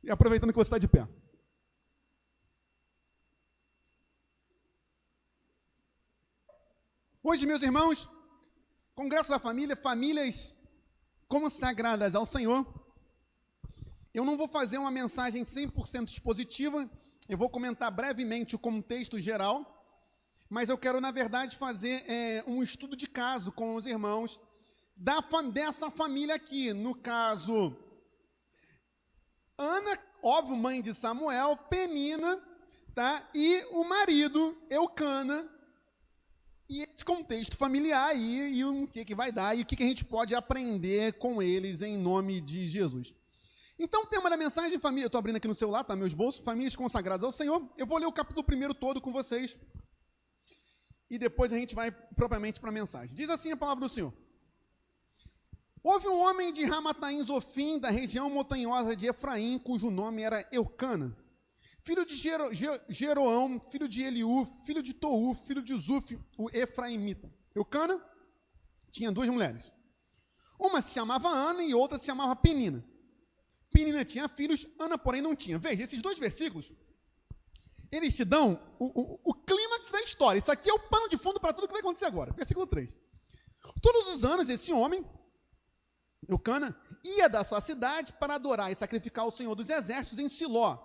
E aproveitando que você está de pé. Hoje, meus irmãos, Congresso da Família, famílias consagradas ao Senhor, eu não vou fazer uma mensagem 100% expositiva, eu vou comentar brevemente o contexto geral, mas eu quero, na verdade, fazer um estudo de caso com os irmãos dessa família aqui. No caso, Ana, óbvio, mãe de Samuel, Penina, tá? E o marido, Eucana, e esse contexto familiar aí, e o que vai dar, e o que a gente pode aprender com eles em nome de Jesus. Então, o tema da mensagem, família, eu estou abrindo aqui no celular, tá, meus bolsos, famílias consagradas ao Senhor. Eu vou ler o capítulo 1 todo com vocês, e depois a gente vai propriamente para a mensagem. Diz assim a palavra do Senhor. Houve um homem de Ramataim Zofim, da região montanhosa de Efraim, cujo nome era Eucana, filho de Jeroão, filho de Eliú, filho de Tou, filho de Zuf, o Efraimita. Eucana tinha duas mulheres. Uma se chamava Ana e outra se chamava Penina. Penina tinha filhos, Ana, porém, não tinha. Veja, esses dois versículos, eles te dão o clímax da história. Isso aqui é o pano de fundo para tudo que vai acontecer agora. Versículo 3. Todos os anos, esse homem, Eucana, ia da sua cidade para adorar e sacrificar ao Senhor dos Exércitos em Siló,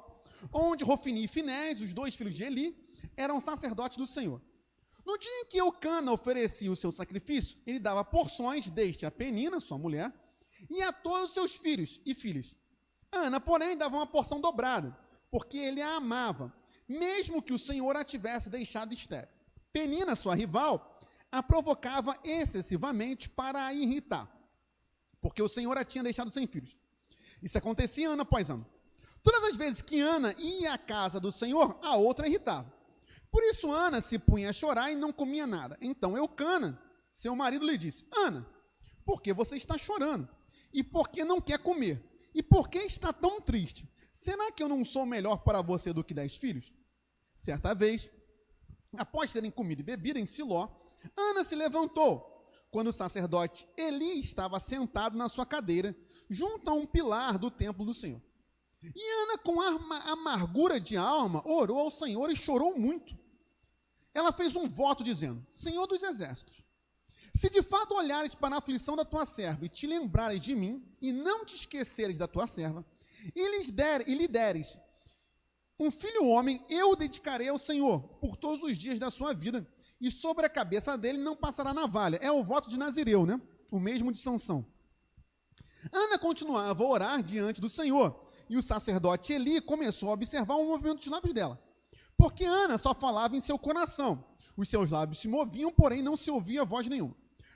onde Rofini e Finés, os dois filhos de Eli, eram sacerdotes do Senhor. No dia em que Eucana oferecia o seu sacrifício, ele dava porções deste a Penina, sua mulher, e a todos os seus filhos e filhas. Ana, porém, dava uma porção dobrada, porque ele a amava, mesmo que o Senhor a tivesse deixado estéril. Penina, sua rival, a provocava excessivamente para a irritar, porque o Senhor a tinha deixado sem filhos. Isso acontecia ano após ano. Todas as vezes que Ana ia à casa do Senhor, a outra irritava. Por isso Ana se punha a chorar e não comia nada. Então Eucana, seu marido, lhe disse: Ana, por que você está chorando? E por que não quer comer? E por que está tão triste? Será que eu não sou melhor para você do que 10 filhos? Certa vez, após terem comido e bebido em Siló, Ana se levantou, quando o sacerdote Eli estava sentado na sua cadeira, junto a um pilar do templo do Senhor. E Ana, com amargura de alma, orou ao Senhor e chorou muito. Ela fez um voto dizendo: Senhor dos Exércitos, se de fato olhares para a aflição da tua serva e te lembrares de mim, e não te esqueceres da tua serva, e lhe deres um filho homem, eu o dedicarei ao Senhor por todos os dias da sua vida, e sobre a cabeça dele não passará navalha. É o voto de Nazireu, né? O mesmo de Sansão. Ana continuava a orar diante do Senhor, e o sacerdote Eli começou a observar o movimento dos lábios dela. Porque Ana só falava em seu coração. Os seus lábios se moviam, porém não se ouvia voz nenhuma.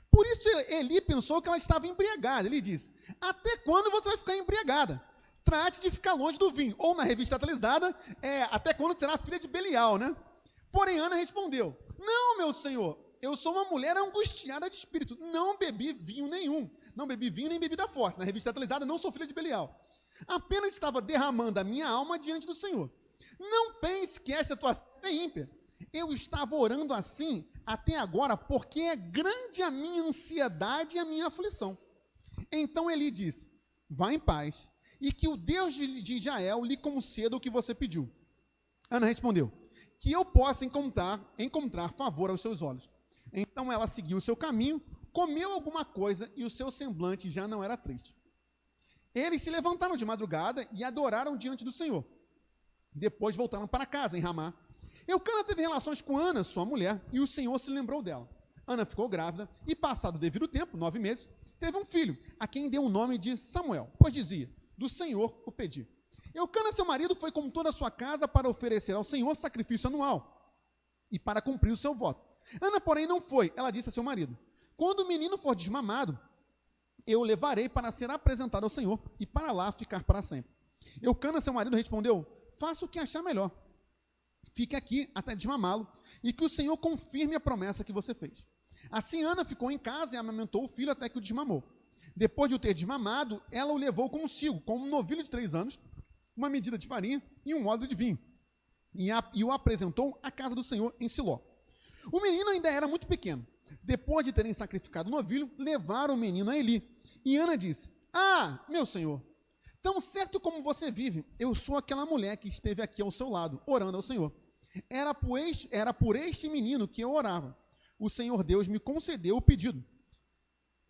Por isso Eli pensou que ela estava embriagada. Ele disse: até quando você vai ficar embriagada? Trate de ficar longe do vinho. Ou na revista atualizada, até quando será filha de Belial, né? Porém Ana respondeu: não, meu senhor, eu sou uma mulher angustiada de espírito. Não bebi vinho nenhum. Não bebi vinho nem bebida forte. Na revista atualizada, não sou filha de Belial. Apenas estava derramando a minha alma diante do Senhor. Não pense que esta tua serva é ímpia. Eu estava orando assim até agora, porque é grande a minha ansiedade e a minha aflição. Então Eli disse: vá em paz, e que o Deus de Israel lhe conceda o que você pediu. Ana respondeu: que eu possa encontrar favor aos seus olhos. Então ela seguiu o seu caminho, comeu alguma coisa, e o seu semblante já não era triste. Eles se levantaram de madrugada e adoraram diante do Senhor. Depois voltaram para casa, em Ramá. Eucana teve relações com Ana, sua mulher, e o Senhor se lembrou dela. Ana ficou grávida e, passado o devido tempo, 9 meses, teve um filho, a quem deu o nome de Samuel, pois dizia: do Senhor o pedi. Eucana, seu marido, foi com toda a sua casa para oferecer ao Senhor sacrifício anual e para cumprir o seu voto. Ana, porém, não foi. Ela disse a seu marido: quando o menino for desmamado, eu o levarei para ser apresentado ao Senhor e para lá ficar para sempre. Eucana, seu marido, respondeu: faça o que achar melhor. Fique aqui até desmamá-lo e que o Senhor confirme a promessa que você fez. Assim Ana ficou em casa e amamentou o filho até que o desmamou. Depois de o ter desmamado, ela o levou consigo, com um novilho de 3 anos, uma medida de farinha e um odre de vinho, e o apresentou à casa do Senhor em Siló. O menino ainda era muito pequeno. Depois de terem sacrificado o novilho, levaram o menino a Eli. E Ana disse: ah, meu senhor, Tão certo como você vive, eu sou aquela mulher que esteve aqui ao seu lado, orando ao Senhor. Era por este menino que eu orava. O Senhor Deus me concedeu o pedido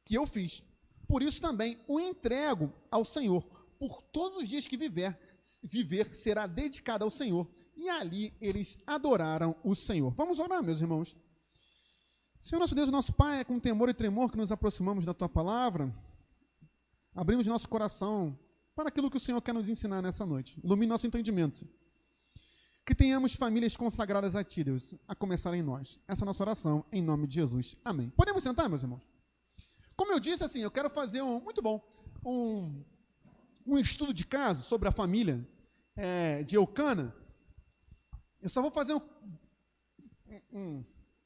que eu fiz. Por isso também o entrego ao Senhor. Por todos os dias que viver será dedicado ao Senhor. E ali eles adoraram o Senhor. Vamos orar, meus irmãos. Senhor nosso Deus, nosso Pai, é com temor e tremor que nos aproximamos da Tua palavra. Abrimos nosso coração para aquilo que o Senhor quer nos ensinar nessa noite. Ilumine nosso entendimento, Senhor. Que tenhamos famílias consagradas a Ti, Deus, a começar em nós. Essa é a nossa oração, em nome de Jesus. Amém. Podemos sentar, meus irmãos? Como eu disse, assim, eu quero fazer um estudo de caso sobre a família de Eucana. Eu só vou fazer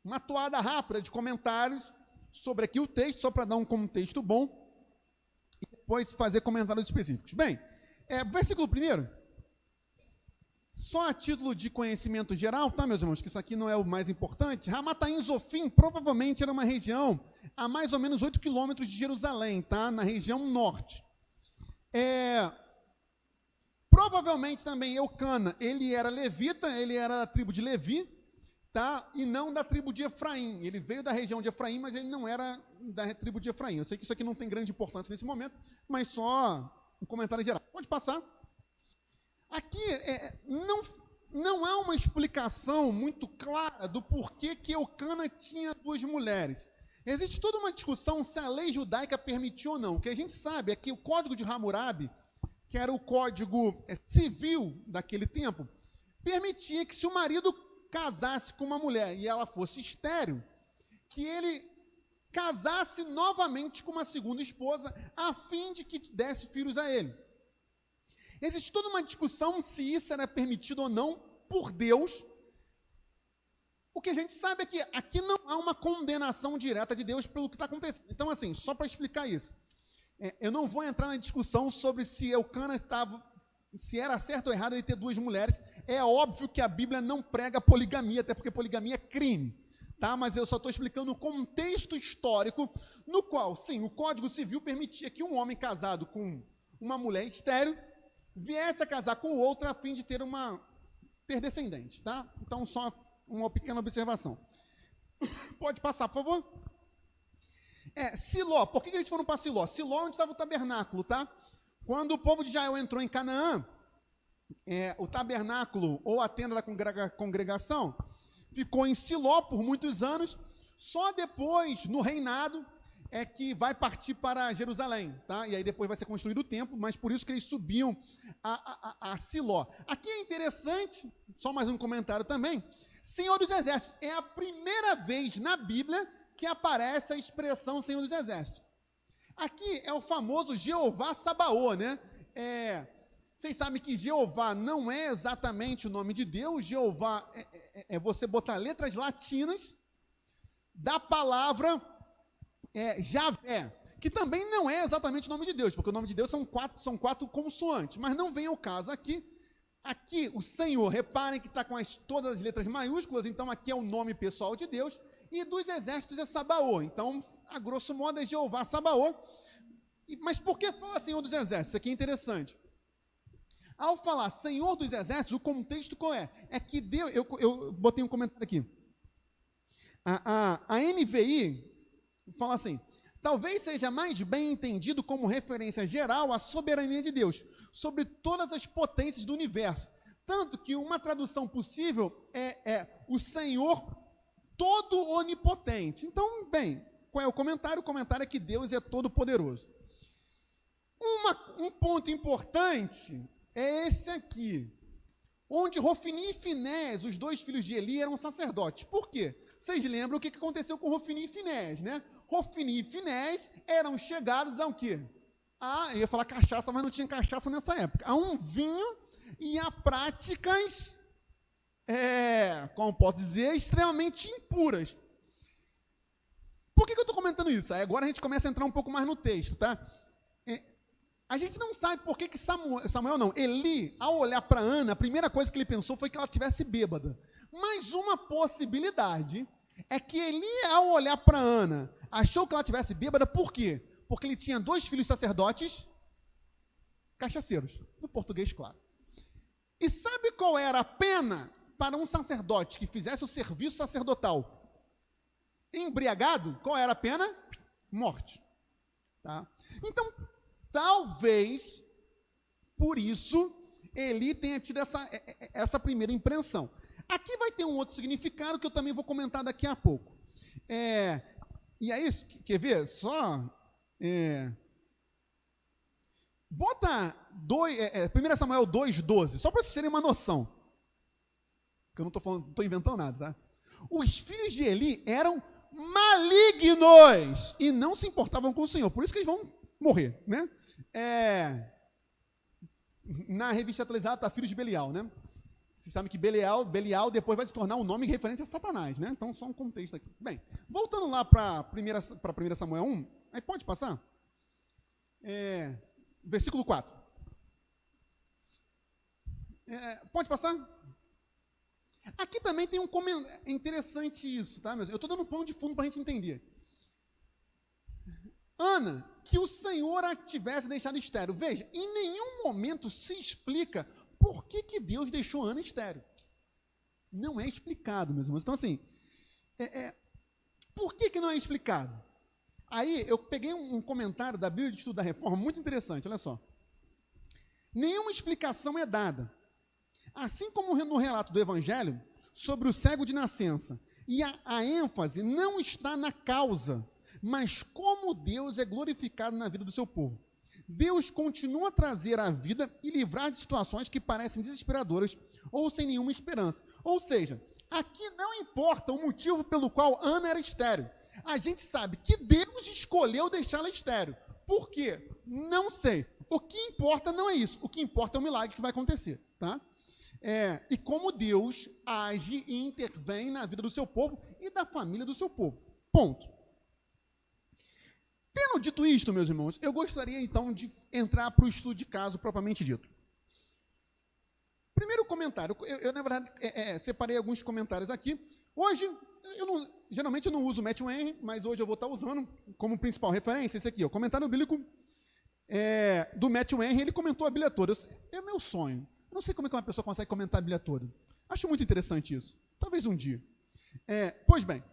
uma toada rápida de comentários sobre aqui o texto, só para dar um contexto bom, e depois fazer comentários específicos. Bem, versículo 1. Só a título de conhecimento geral, tá, meus irmãos, que isso aqui não é o mais importante. Ramataim Zofim provavelmente era uma região a mais ou menos 8 quilômetros de Jerusalém, tá? Na região norte. Provavelmente também Eucana, ele era levita, ele era da tribo de Levi, tá? E não da tribo de Efraim. Ele veio da região de Efraim, mas ele não era da tribo de Efraim. Eu sei que isso aqui não tem grande importância nesse momento, mas só um comentário geral. Pode passar. Aqui não há uma explicação muito clara do porquê que Eucana tinha 2 mulheres. Existe toda uma discussão se a lei judaica permitiu ou não. O que a gente sabe é que o Código de Hammurabi, que era o código civil daquele tempo, permitia que se o marido casasse com uma mulher e ela fosse estéril, que ele casasse novamente com uma segunda esposa, a fim de que desse filhos a ele. Existe toda uma discussão se isso era permitido ou não por Deus. O que a gente sabe é que aqui não há uma condenação direta de Deus pelo que está acontecendo. Então, assim, só para explicar isso, eu não vou entrar na discussão sobre se Eucana se era certo ou errado ele ter 2 mulheres. É óbvio que a Bíblia não prega poligamia, até porque poligamia é crime, tá? Mas eu só estou explicando o contexto histórico no qual, sim, o Código Civil permitia que um homem casado com uma mulher estéril viesse a casar com outra a fim de ter descendentes, tá? Então, só uma pequena observação. Pode passar, por favor. Siló. Por que eles foram para Siló? Siló é onde estava o tabernáculo, tá? Quando o povo de Israel entrou em Canaã, o tabernáculo ou a tenda da congregação ficou em Siló por muitos anos. Só depois, no reinado, é que vai partir para Jerusalém, tá? E aí depois vai ser construído o templo, mas por isso que eles subiam a Siló. Aqui é interessante, só mais um comentário também, Senhor dos Exércitos, é a primeira vez na Bíblia que aparece a expressão Senhor dos Exércitos. Aqui é o famoso Jeová Sabaô, né? Vocês sabem que Jeová não é exatamente o nome de Deus, Jeová é você botar letras latinas da palavra Javé, que também não é exatamente o nome de Deus, porque o nome de Deus são quatro consoantes, mas não vem ao caso aqui. Aqui o Senhor, reparem que está com todas as letras maiúsculas, então aqui é o nome pessoal de Deus, e dos exércitos é Sabaô, então a grosso modo é Jeová Sabaô. Mas por que fala Senhor dos Exércitos? Isso aqui é interessante. Ao falar Senhor dos Exércitos, o contexto qual é? É que Deus, eu botei um comentário aqui, a NVI fala assim: talvez seja mais bem entendido como referência geral à soberania de Deus sobre todas as potências do universo. Tanto que uma tradução possível é o Senhor todo onipotente. Então, bem, qual é o comentário? O comentário é que Deus é todo poderoso. Um ponto importante é esse aqui, onde Hofni e Finés, os 2 filhos de Eli, eram sacerdotes. Por quê? Vocês lembram o que aconteceu com Hofni e Finés, né? Hofni e Finés eram chegados ao quê? Eu ia falar cachaça, mas não tinha cachaça nessa época. A um vinho e a práticas, como posso dizer, extremamente impuras. Por que eu estou comentando isso? Aí agora a gente começa a entrar um pouco mais no texto, tá? A gente não sabe por que Eli, ao olhar para Ana, a primeira coisa que ele pensou foi que ela estivesse bêbada. Mas uma possibilidade é que Eli, ao olhar para Ana, achou que ela estivesse bêbada. Por quê? Porque ele tinha 2 filhos sacerdotes cachaceiros, no português claro. E sabe qual era a pena para um sacerdote que fizesse o serviço sacerdotal embriagado? Qual era a pena? Morte. Tá? Então, talvez, por isso, Eli tenha tido essa primeira impressão. Aqui vai ter um outro significado que eu também vou comentar daqui a pouco. E é isso, quer ver? Bota 1 Samuel 2,12, só para vocês terem uma noção. Que eu não estou inventando nada, tá? Os filhos de Eli eram malignos e não se importavam com o Senhor. Por isso que eles vão morrer, né? Na revista atualizada está Filhos de Belial, né? Vocês sabem que Belial depois vai se tornar um nome referente a Satanás, né? Então, só um contexto aqui. Bem, voltando lá para 1 Samuel 1, aí pode passar? Versículo 4. Pode passar? Aqui também tem um comentário. É interessante isso, tá, meus? Eu estou dando um pano de fundo para a gente entender. Ana, que o Senhor a tivesse deixado estéril. Veja, em nenhum momento se explica por que Deus deixou Ana estéril. Não é explicado, meus irmãos. Então, assim, por que não é explicado? Aí, eu peguei um comentário da Bíblia de Estudo da Reforma, muito interessante, olha só. Nenhuma explicação é dada. Assim como no relato do Evangelho, sobre o cego de nascença. E a ênfase não está na causa, mas como Deus é glorificado na vida do seu povo. Deus continua a trazer a vida e livrar de situações que parecem desesperadoras ou sem nenhuma esperança. Ou seja, aqui não importa o motivo pelo qual Ana era estéril. A gente sabe que Deus escolheu deixá-la estéril. Por quê? Não sei. O que importa não é isso. O que importa é o milagre que vai acontecer, tá? E como Deus age e intervém na vida do seu povo e da família do seu povo. Ponto. Tendo dito isto, meus irmãos, eu gostaria então de entrar para o estudo de caso propriamente dito. Primeiro comentário, eu na verdade separei alguns comentários aqui. Hoje, geralmente eu não uso o Matthew Henry, mas hoje eu vou estar usando como principal referência esse aqui, o comentário bíblico do Matthew Henry. Ele comentou a Bíblia toda. É meu sonho. Eu não sei como é que uma pessoa consegue comentar a Bíblia toda. Acho muito interessante isso. Talvez um dia. Pois bem,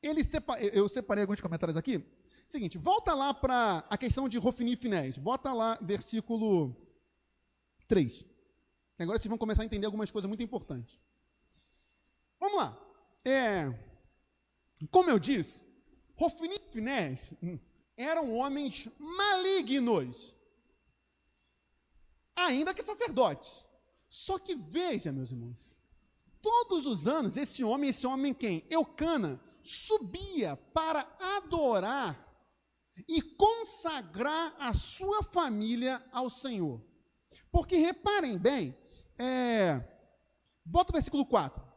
eu separei alguns comentários aqui. Seguinte, volta lá para a questão de Hofni e Finés. Bota lá, versículo 3. Agora vocês vão começar a entender algumas coisas muito importantes. Vamos lá. Como eu disse, Hofni e Finés eram homens malignos, ainda que sacerdotes. Só que veja, meus irmãos, todos os anos esse homem quem? Eucana, subia para adorar e consagrar a sua família ao Senhor. Porque reparem bem, bota o versículo 4.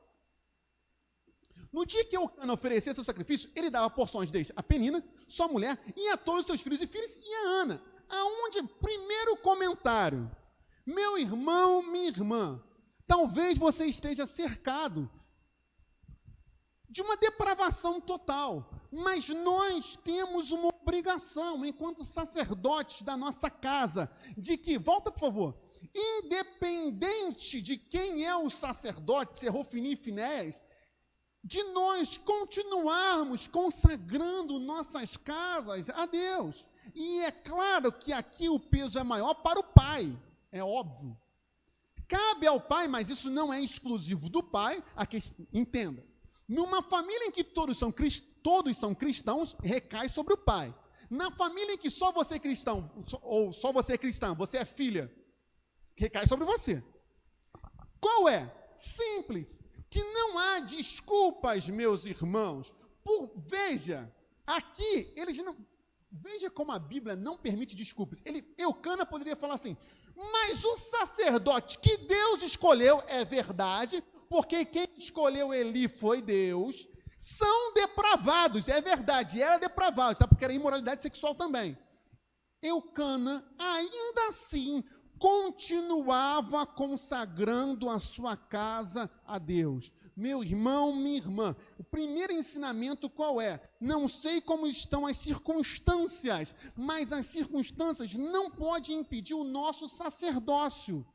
No dia que Eucana oferecia seu sacrifício, ele dava porções desde a Penina, sua mulher, e a todos os seus filhos e filhas, e a Ana. Aonde, primeiro comentário, meu irmão, minha irmã, talvez você esteja cercado de uma depravação total, mas nós temos uma obrigação, enquanto sacerdotes da nossa casa, de que, volta por favor, independente de quem é o sacerdote, se é Hofni e Finés, de nós continuarmos consagrando nossas casas a Deus. E é claro que aqui o peso é maior para o pai, é óbvio. Cabe ao pai, mas isso não é exclusivo do pai, entenda. Numa família em que todos são cristãos, recai sobre o pai. Na família em que só você é cristão, ou só você é cristã, você é filha, recai sobre você. Qual é? Simples. Que não há desculpas, meus irmãos. Veja, aqui, veja como a Bíblia não permite desculpas. Eucana poderia falar assim, mas o sacerdote que Deus escolheu é verdade, porque quem escolheu Eli foi Deus, são depravados, é verdade, era depravado, tá? Porque era imoralidade sexual também. Eucana, ainda assim, continuava consagrando a sua casa a Deus. Meu irmão, minha irmã, o primeiro ensinamento qual é? Não sei como estão as circunstâncias, mas as circunstâncias não podem impedir o nosso sacerdócio.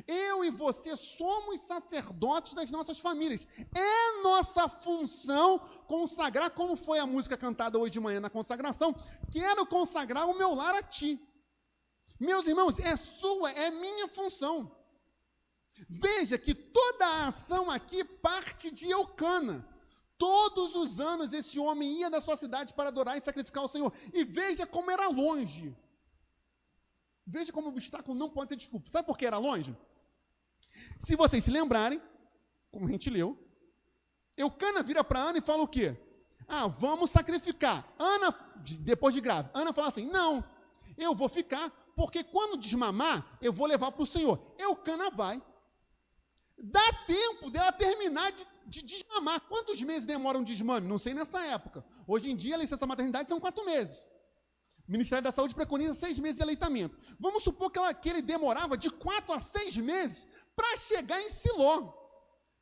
Eu e você somos sacerdotes das nossas famílias. É nossa função consagrar, como foi a música cantada hoje de manhã na consagração, quero consagrar o meu lar a ti. Meus irmãos, é sua, é minha função. Veja que toda a ação aqui parte de Eucana. Todos os anos esse homem ia da sua cidade para adorar e sacrificar ao Senhor. E veja como era longe. Veja como o obstáculo não pode ser desculpa. Sabe por que era longe? Se vocês se lembrarem, como a gente leu, Eucana vira para Ana e fala o quê? Vamos sacrificar. Ana, depois de grávida, Ana fala assim, não, eu vou ficar, porque quando desmamar, eu vou levar para o Senhor. Eucana vai. Dá tempo dela terminar de desmamar. Quantos meses demora um desmame? Não sei nessa época. Hoje em dia, a licença maternidade são 4 meses. O Ministério da Saúde preconiza 6 meses de aleitamento. Vamos supor que ele demorava de 4 a 6 meses para chegar em Siló.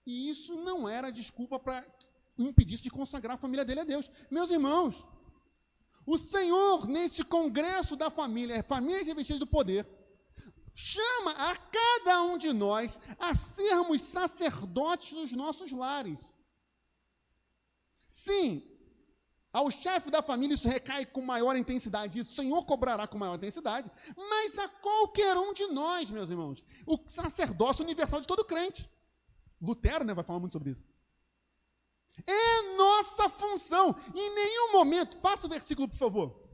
E isso não era desculpa para impedir de consagrar a família dele a Deus. Meus irmãos, o Senhor, nesse congresso da família, família revestida do poder, chama a cada um de nós a sermos sacerdotes dos nossos lares. Sim, ao chefe da família isso recai com maior intensidade, isso o Senhor cobrará com maior intensidade, mas a qualquer um de nós, meus irmãos, o sacerdócio universal de todo crente. Lutero, vai falar muito sobre isso. É nossa função. Em nenhum momento, passa o versículo, por favor.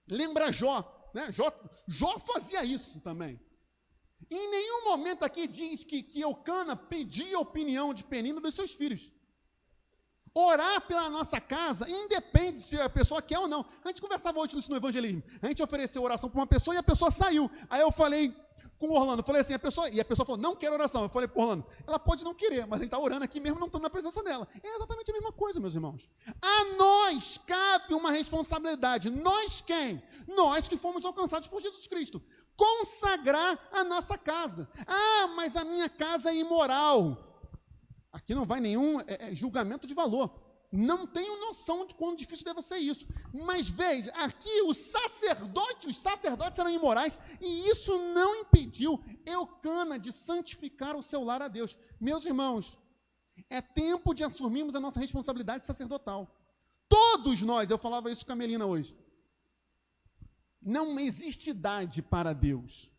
Lembra Jó, né? Jó fazia isso também. Em nenhum momento aqui diz que Eucana pedia a opinião de Penina dos seus filhos. Orar pela nossa casa, independe se a pessoa quer ou não. A gente conversava hoje no evangelismo. A gente ofereceu oração para uma pessoa e a pessoa saiu. Aí eu falei com o Orlando, falei assim, a pessoa falou, não quero oração. Eu falei para o Orlando, ela pode não querer, mas a gente está orando aqui mesmo, não estamos na presença dela. É exatamente a mesma coisa, meus irmãos. A nós cabe uma responsabilidade. Nós quem? Nós que fomos alcançados por Jesus Cristo. Consagrar a nossa casa. Mas a minha casa é imoral. Aqui não vai nenhum julgamento de valor. Não tenho noção de quão difícil deve ser isso. Mas veja, aqui os sacerdotes eram imorais, e isso não impediu Eucana de santificar o seu lar a Deus. Meus irmãos, é tempo de assumirmos a nossa responsabilidade sacerdotal. Todos nós, eu falava isso com a Melina hoje, não existe idade para Deus.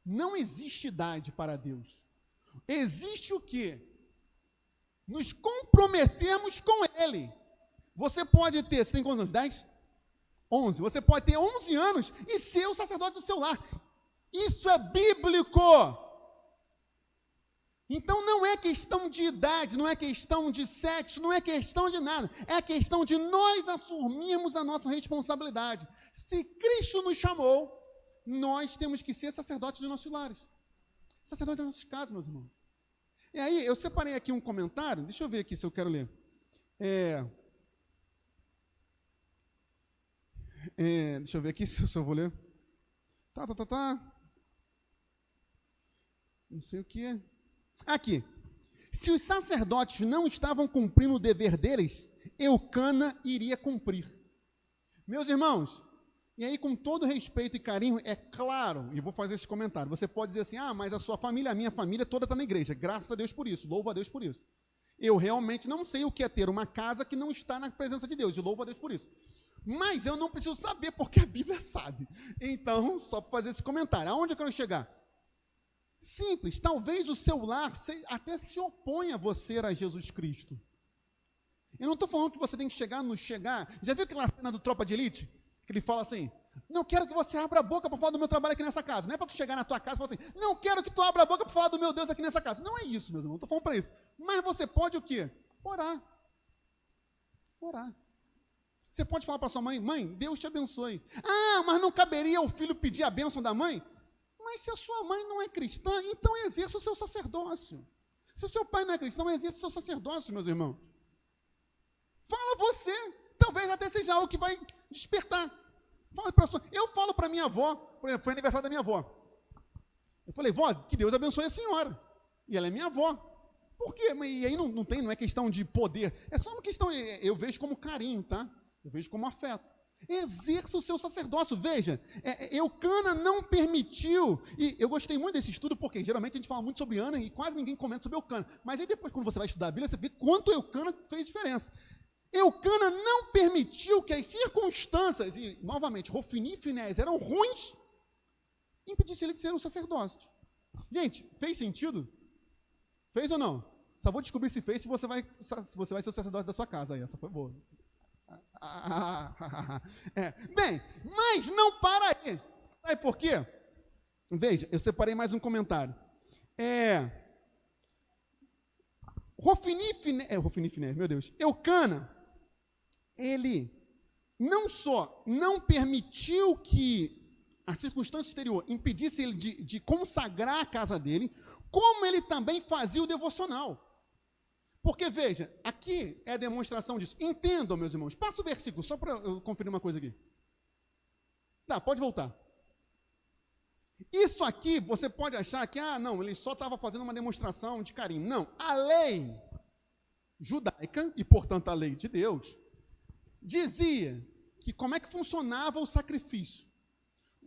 Não existe idade para Deus. Existe o quê? Nos comprometermos com Ele. Você pode ter, você tem quantos anos? 10? 11. Você pode ter 11 anos e ser o sacerdote do seu lar. Isso é bíblico. Então não é questão de idade, não é questão de sexo, não é questão de nada. É questão de nós assumirmos a nossa responsabilidade. Se Cristo nos chamou, nós temos que ser sacerdotes dos nossos lares. Sacerdotes das nossas casas, meus irmãos. E aí, eu separei aqui um comentário, deixa eu ver aqui se eu quero ler. Deixa eu ver aqui se eu vou ler. Não sei o que é. Aqui. Se os sacerdotes não estavam cumprindo o dever deles, Eucana iria cumprir. Meus irmãos, e aí com todo respeito e carinho, é claro, e vou fazer esse comentário, você pode dizer assim, mas a sua família, a minha família toda está na igreja, graças a Deus por isso, louvo a Deus por isso. Eu realmente não sei o que é ter uma casa que não está na presença de Deus, e louvo a Deus por isso. Mas eu não preciso saber, porque a Bíblia sabe. Então, só para fazer esse comentário, aonde eu quero chegar? Simples, talvez o seu lar até se oponha a você a Jesus Cristo. Eu não estou falando que você tem que chegar. Já viu aquela cena do Tropa de Elite? Que ele fala assim, não quero que você abra a boca para falar do meu trabalho aqui nessa casa. Não é para tu chegar na tua casa e falar assim, não quero que tu abra a boca para falar do meu Deus aqui nessa casa. Não é isso, meu irmão, não estou falando para isso. Mas você pode o quê? Orar. Você pode falar para sua mãe, mãe, Deus te abençoe. Mas não caberia o filho pedir a bênção da mãe? Mas se a sua mãe não é cristã, então exerça o seu sacerdócio. Se o seu pai não é cristão, exerça o seu sacerdócio, meus irmãos. Fala você. Talvez até seja algo que vai despertar. Eu falo para minha avó, por exemplo, foi aniversário da minha avó. Eu falei, vó, que Deus abençoe a senhora. E ela é minha avó. Por quê? E aí não é questão de poder, é só uma questão, eu vejo como carinho, tá? Eu vejo como afeto. Exerça o seu sacerdócio. Veja, Eucana não permitiu, e eu gostei muito desse estudo, porque geralmente a gente fala muito sobre Ana e quase ninguém comenta sobre Eucana. Mas aí depois, quando você vai estudar a Bíblia, você vê quanto Eucana fez diferença. Eucana não permitiu que as circunstâncias, e novamente, Rofini e Finés eram ruins, impedisse ele de ser um sacerdote. Gente, fez sentido? Fez ou não? Só vou descobrir se fez se você vai ser o sacerdote da sua casa. Aí, essa foi boa. Bem, mas não para aí. Sabe por quê? Veja, eu separei mais um comentário. Rofini e Finés, meu Deus. Eucana, ele não só não permitiu que a circunstância exterior impedisse ele de consagrar a casa dele, como ele também fazia o devocional. Porque, veja, aqui é a demonstração disso. Entendam, meus irmãos. Passa o versículo, só para eu conferir uma coisa aqui. Tá, pode voltar. Isso aqui, você pode achar que, não, ele só estava fazendo uma demonstração de carinho. Não, a lei judaica, e portanto a lei de Deus, dizia que como é que funcionava o sacrifício.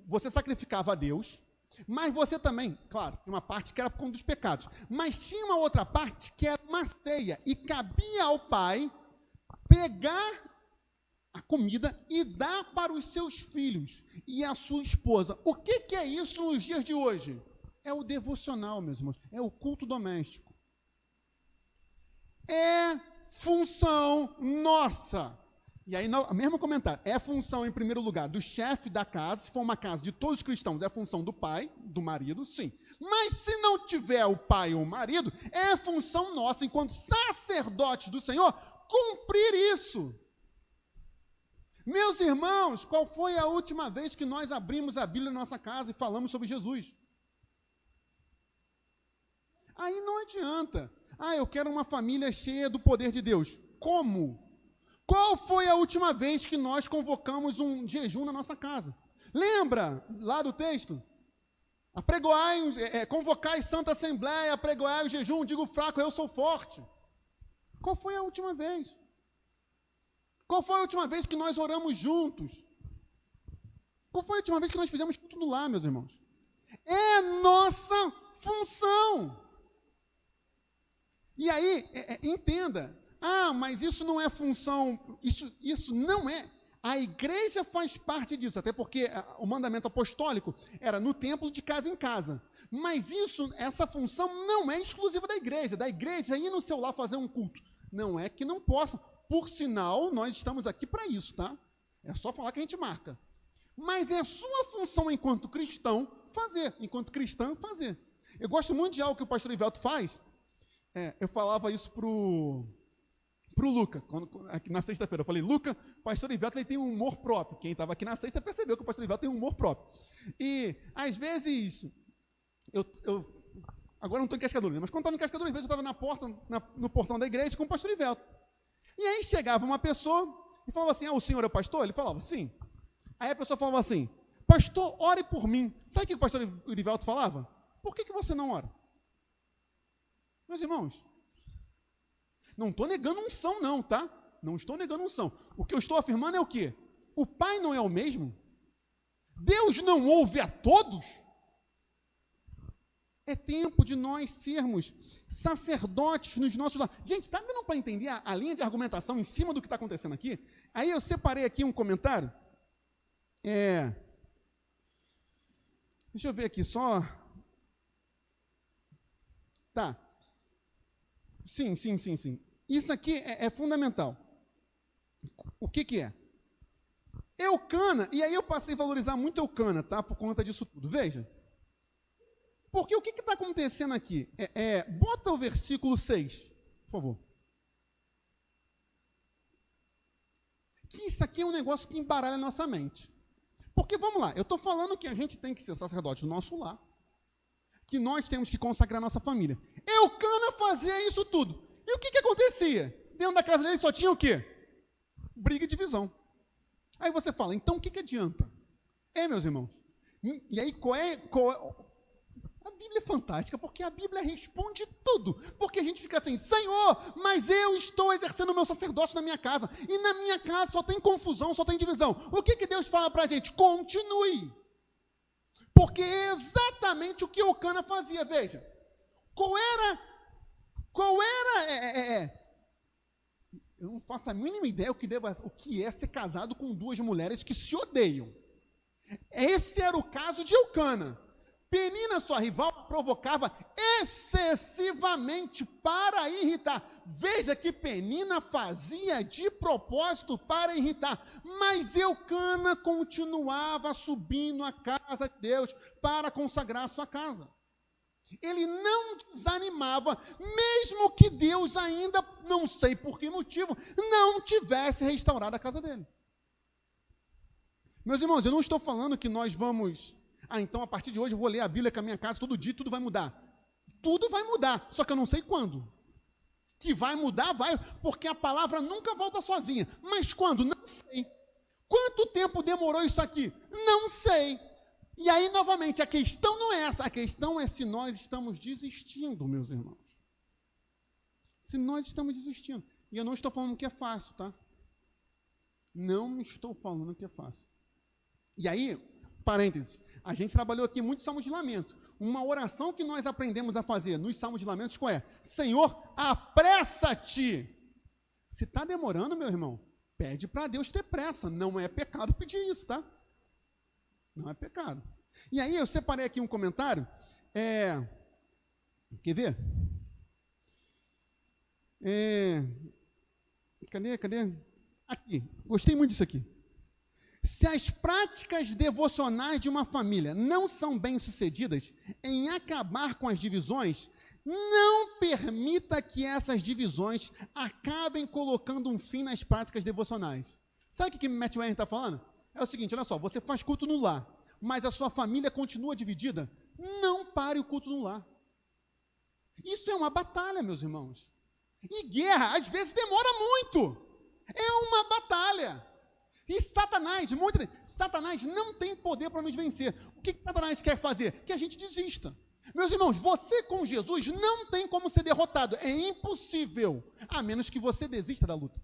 Você sacrificava a Deus, mas você também, claro, tinha uma parte que era por conta dos pecados, mas tinha uma outra parte que era uma ceia, e cabia ao pai pegar a comida e dar para os seus filhos e a sua esposa. O que é isso nos dias de hoje? É o devocional, meus irmãos, é o culto doméstico. É função nossa. E aí, o mesmo comentário, é função, em primeiro lugar, do chefe da casa. Se for uma casa de todos os cristãos, é função do pai, do marido, sim. Mas se não tiver o pai ou o marido, é função nossa, enquanto sacerdotes do Senhor, cumprir isso. Meus irmãos, qual foi a última vez que nós abrimos a Bíblia na nossa casa e falamos sobre Jesus? Aí não adianta. Eu quero uma família cheia do poder de Deus. Como? Qual foi a última vez que nós convocamos um jejum na nossa casa? Lembra lá do texto? Convocai Santa Assembleia, apregoai o jejum, digo fraco, eu sou forte. Qual foi a última vez? Qual foi a última vez que nós oramos juntos? Qual foi a última vez que nós fizemos tudo lá, meus irmãos? É nossa função. E aí, entenda, mas isso não é função, isso não é. A igreja faz parte disso, até porque o mandamento apostólico era no templo, de casa em casa. Mas essa função não é exclusiva da igreja ir no seu lar fazer um culto. Não é que não possa. Por sinal, nós estamos aqui para isso, tá? É só falar que a gente marca. Mas é sua função enquanto cristão fazer, enquanto cristã fazer. Eu gosto muito de algo que o pastor Ivelto faz. Eu falava isso pro Luca, aqui na sexta-feira. Eu falei, Luca, o pastor Ivelto ele tem um humor próprio. Quem estava aqui na sexta percebeu que o pastor Ivelto tem um humor próprio. E, às vezes, agora não estou em Cascadura, mas quando estava em Cascadura, às vezes eu estava na porta, no portão da igreja com o pastor Ivelto. E aí chegava uma pessoa e falava assim, o senhor é o pastor? Ele falava, sim. Aí a pessoa falava assim, pastor, ore por mim. Sabe o que o pastor Ivelto falava? Por que você não ora? Meus irmãos, não estou negando unção não, tá? Não estou negando unção. O que eu estou afirmando é o quê? O Pai não é o mesmo? Deus não ouve a todos? É tempo de nós sermos sacerdotes nos nossos lares. Gente, está dando para entender a linha de argumentação em cima do que está acontecendo aqui? Aí eu separei aqui um comentário. Deixa eu ver aqui só. Tá. Sim. Isso aqui é fundamental. O que é? Eucana, e aí eu passei a valorizar muito Eucana, tá? Por conta disso tudo. Veja. Porque o que está acontecendo aqui? Bota o versículo 6, por favor. Que isso aqui é um negócio que embaralha a nossa mente. Porque, vamos lá, eu estou falando que a gente tem que ser sacerdote do nosso lar, que nós temos que consagrar a nossa família. Eucana fazia isso tudo. E o que acontecia? Dentro da casa dele só tinha o quê? Briga e divisão. Aí você fala, então o que adianta? Meus irmãos. E aí, A Bíblia é fantástica, porque a Bíblia responde tudo. Porque a gente fica assim, Senhor, mas eu estou exercendo o meu sacerdócio na minha casa, e na minha casa só tem confusão, só tem divisão. O que Deus fala para a gente? Continue. Porque é exatamente o que Eucana fazia, veja. Eu não faço a mínima ideia o que é ser casado com duas mulheres que se odeiam. Esse era o caso de Eucana. Penina, sua rival, a provocava excessivamente para irritar. Veja que Penina fazia de propósito para irritar, mas Eucana continuava subindo à casa de Deus para consagrar a sua casa. Ele não desanimava, mesmo que Deus ainda, não sei por que motivo, não tivesse restaurado a casa dele. Meus irmãos, eu não estou falando que nós vamos... então a partir de hoje eu vou ler a Bíblia com a minha casa todo dia, tudo vai mudar. Tudo vai mudar, só que eu não sei quando. Que vai mudar, vai, porque a palavra nunca volta sozinha. Mas quando? Não sei. Quanto tempo demorou isso aqui? Não sei. E aí, novamente, a questão não é essa, a questão é se nós estamos desistindo, meus irmãos. Se nós estamos desistindo. E eu não estou falando que é fácil, tá? Não estou falando que é fácil. E aí, parênteses, a gente trabalhou aqui muito Salmos de Lamento. Uma oração que nós aprendemos a fazer nos Salmos de Lamentos, qual é? Senhor, apressa-te. Se está demorando, meu irmão, pede para Deus ter pressa. Não é pecado pedir isso, tá? Não é pecado. E aí eu separei aqui um comentário. Quer ver? Cadê? Aqui. Gostei muito disso aqui. Se as práticas devocionais de uma família não são bem-sucedidas em acabar com as divisões, não permita que essas divisões acabem colocando um fim nas práticas devocionais. Sabe o que Matt Warren está falando? É o seguinte, olha só, você faz culto no lar, mas a sua família continua dividida, não pare o culto no lar. Isso é uma batalha, meus irmãos. E guerra, às vezes, demora muito. É uma batalha. E Satanás não tem poder para nos vencer. O que Satanás quer fazer? Que a gente desista. Meus irmãos, você com Jesus não tem como ser derrotado. É impossível, a menos que você desista da luta.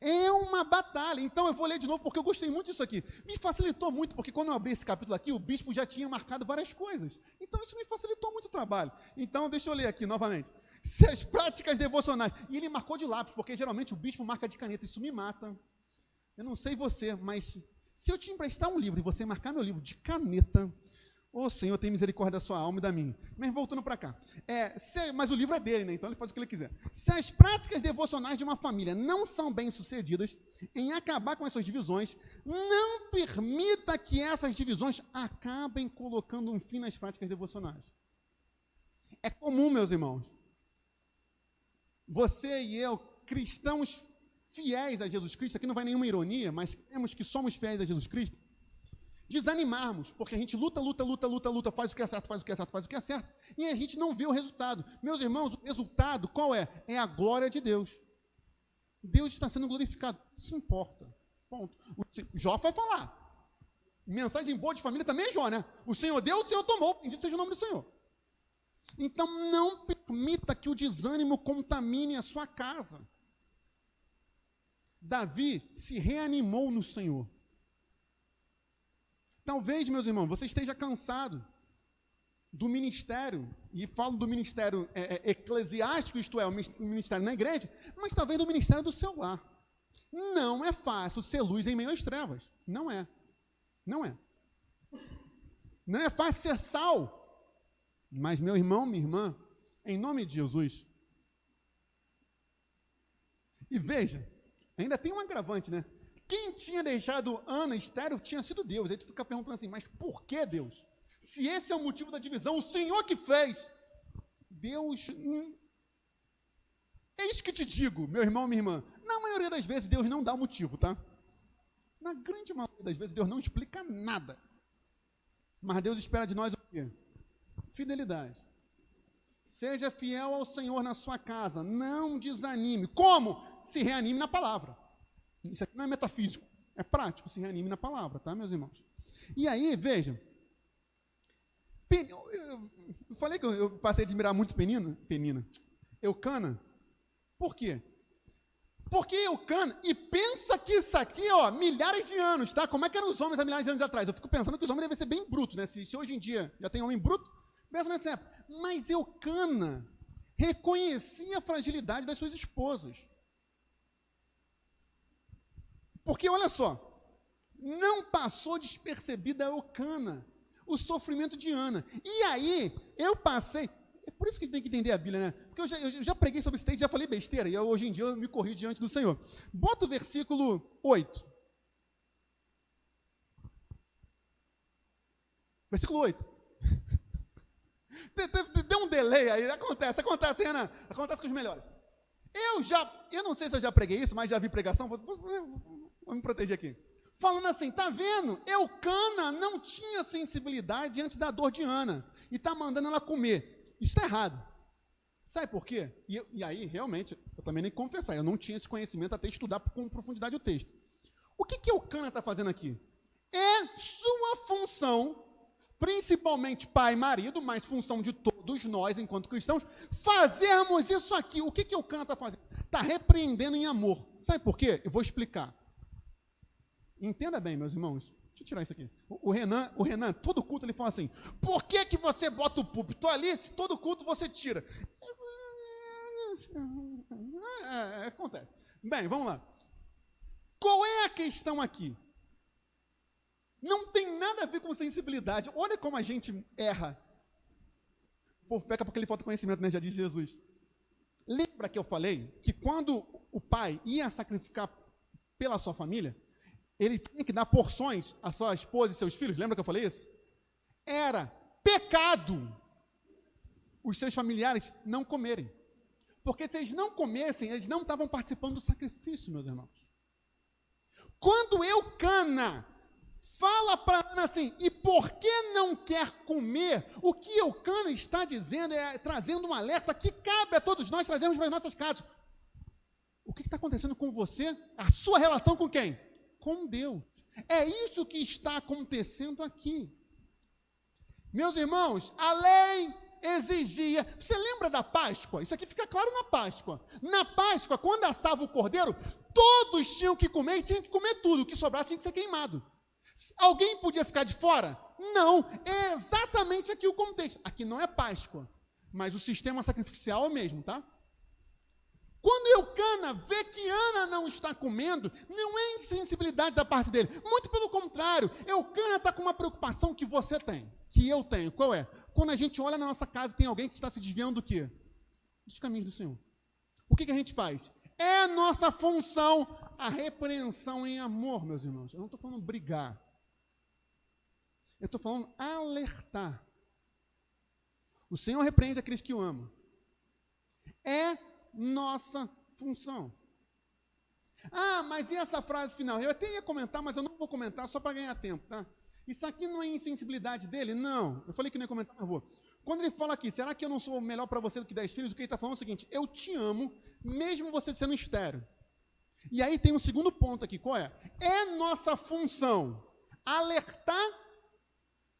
É uma batalha. Então eu vou ler de novo porque eu gostei muito disso aqui. Me facilitou muito, porque quando eu abri esse capítulo aqui, o bispo já tinha marcado várias coisas. Então isso me facilitou muito o trabalho. Então deixa eu ler aqui novamente. Se as práticas devocionais... E ele marcou de lápis, porque geralmente o bispo marca de caneta. Isso me mata. Eu não sei você, mas se eu te emprestar um livro e você marcar meu livro de caneta... Ô Senhor, tem misericórdia da sua alma e da minha. Mas voltando para cá. Mas o livro é dele, né? Então ele faz o que ele quiser. Se as práticas devocionais de uma família não são bem-sucedidas em acabar com essas divisões, não permita que essas divisões acabem colocando um fim nas práticas devocionais. É comum, meus irmãos, você e eu, cristãos fiéis a Jesus Cristo, aqui não vai nenhuma ironia, mas temos que somos fiéis a Jesus Cristo, desanimarmos, porque a gente luta, faz o que é certo, e a gente não vê o resultado. Meus irmãos, o resultado qual é? É a glória de Deus. Deus está sendo glorificado. Isso importa. Ponto. Jó vai falar. Mensagem boa de família também é Jó, né? O Senhor deu, o Senhor tomou. Bendito seja o nome do Senhor. Então, não permita que o desânimo contamine a sua casa. Davi se reanimou no Senhor. Talvez, meus irmãos, você esteja cansado do ministério, e falo do ministério eclesiástico, isto é, o ministério na igreja, mas talvez do ministério do seu lar. Não é fácil ser luz em meio às trevas. Não é. Não é. Não é fácil ser sal. Mas, meu irmão, minha irmã, em nome de Jesus. E veja, ainda tem um agravante, né? Quem tinha deixado Ana estéril tinha sido Deus. Aí tu fica perguntando assim, mas por que Deus? Se esse é o motivo da divisão, o Senhor que fez. Deus... Eis que te digo, meu irmão, minha irmã, na maioria das vezes Deus não dá o motivo, tá? Na grande maioria das vezes Deus não explica nada. Mas Deus espera de nós o quê? Fidelidade. Seja fiel ao Senhor na sua casa. Não desanime. Como? Se reanime na palavra. Isso aqui não é metafísico. É prático. Se reanime na palavra, tá, meus irmãos? E aí, veja, eu falei que eu passei a admirar muito Eucana. Por quê? Porque Eucana, e pensa que isso aqui, ó, milhares de anos, tá? Como é que eram os homens há milhares de anos atrás? Eu fico pensando que os homens devem ser bem brutos, né? Se hoje em dia já tem homem bruto, pensa nessa época. Mas Eucana reconhecia a fragilidade das suas esposas. Porque, olha só, não passou despercebida Eucana o sofrimento de Ana. E aí, eu passei... É por isso que a gente tem que entender a Bíblia, né? Porque eu já preguei sobre esse texto, já falei besteira, e hoje em dia eu me corrijo diante do Senhor. Bota o versículo 8. Versículo 8. Deu um delay aí, acontece, Renan, acontece com os melhores. Eu não sei se eu já preguei isso, mas já vi pregação, vou me proteger aqui. Falando assim, tá vendo? Eucana não tinha sensibilidade diante da dor de Ana, e está mandando ela comer. Isso está errado. Sabe por quê? E aí, realmente, eu também nem confessar, eu não tinha esse conhecimento até estudar com profundidade o texto. O que Eucana está fazendo aqui? É sua função, principalmente pai e marido, mas função de todos nós, enquanto cristãos, fazermos isso aqui. O que Eucana está fazendo? Está repreendendo em amor. Sabe por quê? Eu vou explicar. Entenda bem, meus irmãos. Deixa eu tirar isso aqui. O Renan, todo culto ele fala assim, por que você bota o púlpito ali, se todo culto você tira? Acontece. Bem, vamos lá. Qual é a questão aqui? Não tem nada a ver com sensibilidade. Olha como a gente erra. O povo peca porque ele falta conhecimento, né? Já diz Jesus. Lembra que eu falei que quando o pai ia sacrificar pela sua família, ele tinha que dar porções à sua esposa e seus filhos? Lembra que eu falei isso? Era pecado os seus familiares não comerem. Porque se eles não comessem, eles não estavam participando do sacrifício, meus irmãos. Quando Eucana fala para Ana assim, e por que não quer comer? O que Eucana está dizendo é trazendo um alerta que cabe a todos nós trazermos para as nossas casas. O que está acontecendo com você? A sua relação com quem? Com Deus. É isso que está acontecendo aqui. Meus irmãos, a lei exigia... Você lembra da Páscoa? Isso aqui fica claro na Páscoa. Na Páscoa, quando assava o cordeiro, todos tinham que comer e tinham que comer tudo. O que sobrasse tinha que ser queimado. Alguém podia ficar de fora? Não. É exatamente aqui o contexto. Aqui não é Páscoa, mas o sistema sacrificial é o mesmo, tá? Quando Eucana vê que Ana não está comendo, não é insensibilidade da parte dele. Muito pelo contrário, Eucana está com uma preocupação que você tem, que eu tenho. Qual é? Quando a gente olha na nossa casa e tem alguém que está se desviando do quê? Dos caminhos do Senhor. O que a gente faz? É nossa função a repreensão em amor, meus irmãos. Eu não estou falando brigar. Eu estou falando alertar. O Senhor repreende aqueles que o amam. É nossa função. Ah, mas e essa frase final? Eu até ia comentar, mas eu não vou comentar só para ganhar tempo, tá? Isso aqui não é insensibilidade dele? Não. Eu falei que não ia comentar, mas vou. Quando ele fala aqui, será que eu não sou melhor para você do que 10 filhos? O que ele está falando é o seguinte, eu te amo, mesmo você sendo estéril. E aí tem um segundo ponto aqui, qual é? É nossa função alertar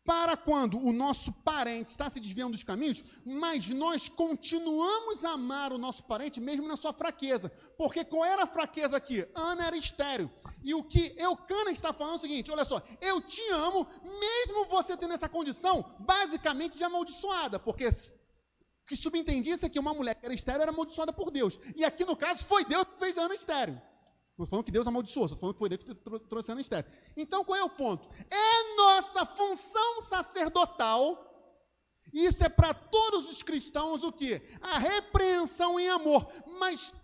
para quando o nosso parente está se desviando dos caminhos, mas nós continuamos a amar o nosso parente mesmo na sua fraqueza. Porque qual era a fraqueza aqui? Ana era estéril. E o que Eucana está falando é o seguinte, olha só, eu te amo, mesmo você tendo essa condição, basicamente de amaldiçoada, porque o que subentendia é que uma mulher que era estéril era amaldiçoada por Deus. E aqui no caso foi Deus que fez a Ana estéril. Não estou falando que Deus amaldiçoou, estou falando que foi Deus que trouxe a Ana estéril. Então, qual é o ponto? É nossa função sacerdotal, e isso é para todos os cristãos, o quê? A repreensão em amor. Mas,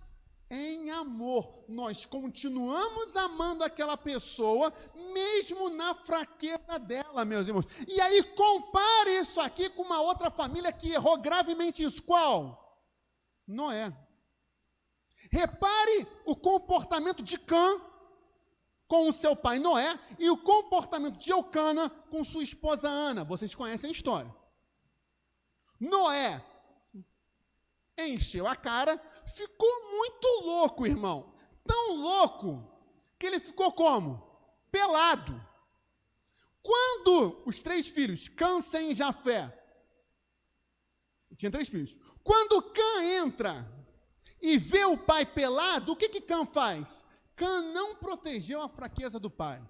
em amor, nós continuamos amando aquela pessoa, mesmo na fraqueza dela, meus irmãos. E aí, compare isso aqui com uma outra família que errou gravemente isso. Qual? Noé. Repare o comportamento de Cã com o seu pai Noé e o comportamento de Eucana com sua esposa Ana. Vocês conhecem a história. Noé encheu a cara, ficou muito louco, irmão. Tão louco que ele ficou como? Pelado. Quando os 3 filhos, Cã, Sem e Jafé, tinha 3 filhos. Quando Cã entra e vê o pai pelado, o que Cã faz? Cã não protegeu a fraqueza do pai.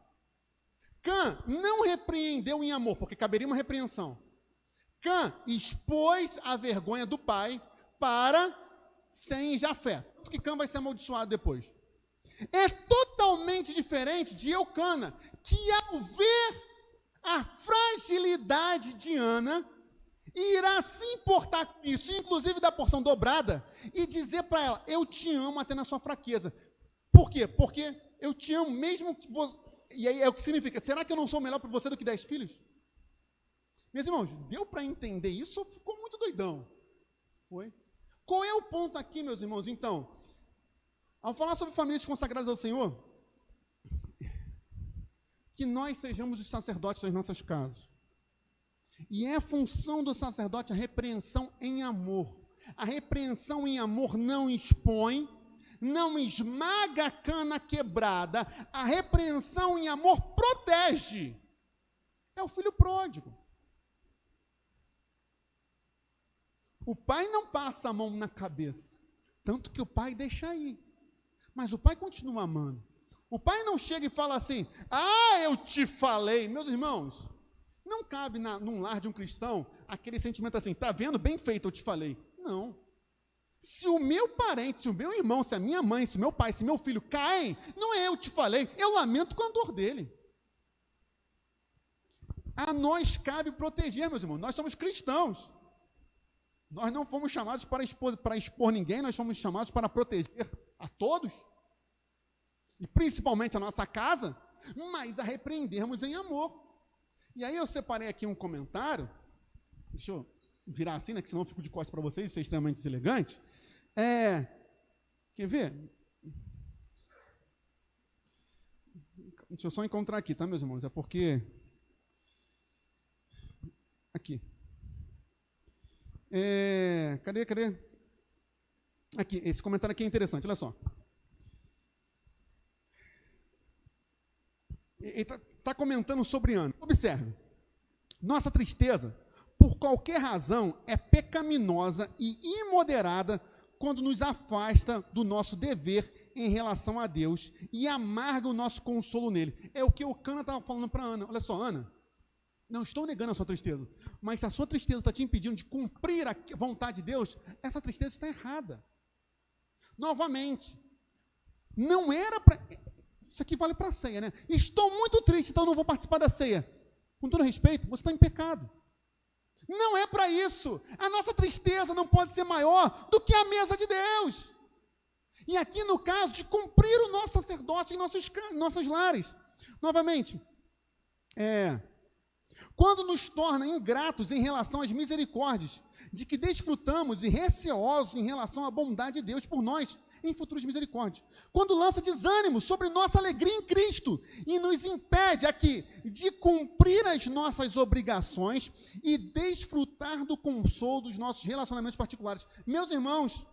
Cã não repreendeu em amor, porque caberia uma repreensão. Cã expôs a vergonha do pai para Sem e Jafé. Tanto que Cã vai ser amaldiçoado depois. É totalmente diferente de Eucana, que ao ver a fragilidade de Ana, irá se importar com isso, inclusive da porção dobrada, e dizer para ela, eu te amo até na sua fraqueza. Por quê? Porque eu te amo mesmo que você... E aí é o que significa, será que eu não sou melhor para você do que 10 filhos? Meus irmãos, deu para entender isso ou ficou muito doidão? Foi? Qual é o ponto aqui, meus irmãos? Então, ao falar sobre famílias consagradas ao Senhor, que nós sejamos os sacerdotes das nossas casas. E é a função do sacerdote a repreensão em amor. A repreensão em amor não expõe, não esmaga a cana quebrada. A repreensão em amor protege. É o filho pródigo. O pai não passa a mão na cabeça, tanto que o pai deixa ir. Mas o pai continua amando. O pai não chega e fala assim, eu te falei. Meus irmãos, não cabe num lar de um cristão aquele sentimento assim, tá vendo? Bem feito, eu te falei. Não. Se o meu parente, se o meu irmão, se a minha mãe, se o meu pai, se meu filho caem, não é eu te falei, eu lamento com a dor dele. A nós cabe proteger, meus irmãos. Nós somos cristãos. Nós não fomos chamados para expor ninguém, nós fomos chamados para proteger a todos, e principalmente a nossa casa, mas a repreendermos em amor. E aí eu separei aqui um comentário, deixa eu virar assim, né, que senão eu fico de costas para vocês, isso é extremamente deselegante. Quer ver? Deixa eu só encontrar aqui, tá, meus irmãos? É porque... Aqui. Cadê? Aqui, esse comentário aqui é interessante, olha só. Ele está comentando sobre Ana. Observe. Nossa tristeza, por qualquer razão, é pecaminosa e imoderada quando nos afasta do nosso dever em relação a Deus e amarga o nosso consolo nele. É o que o Cana estava falando para Ana. Olha só, Ana, não estou negando a sua tristeza, mas se a sua tristeza está te impedindo de cumprir a vontade de Deus, essa tristeza está errada. Novamente, não era para... Isso aqui vale para a ceia, né? Estou muito triste, então não vou participar da ceia. Com todo respeito, você está em pecado. Não é para isso. A nossa tristeza não pode ser maior do que a mesa de Deus. E aqui no caso de cumprir o nosso sacerdócio em nossos lares. Novamente, quando nos torna ingratos em relação às misericórdias de que desfrutamos e receosos em relação à bondade de Deus por nós em futuras misericórdias. Quando lança desânimo sobre nossa alegria em Cristo e nos impede aqui de cumprir as nossas obrigações e desfrutar do consolo dos nossos relacionamentos particulares. Meus irmãos,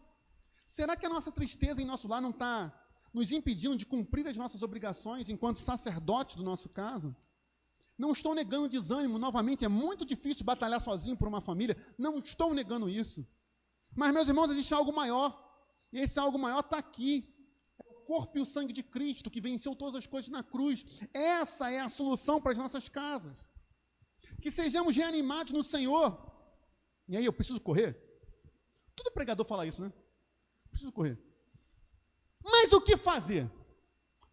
será que a nossa tristeza em nosso lar não está nos impedindo de cumprir as nossas obrigações enquanto sacerdote do nosso casa? Não estou negando desânimo, novamente, é muito difícil batalhar sozinho por uma família, não estou negando isso. Mas, meus irmãos, existe algo maior, e esse algo maior está aqui. É o corpo e o sangue de Cristo, que venceu todas as coisas na cruz. Essa é a solução para as nossas casas. Que sejamos reanimados no Senhor. E aí, eu preciso correr? Todo pregador fala isso, né? Preciso correr. Mas o que fazer?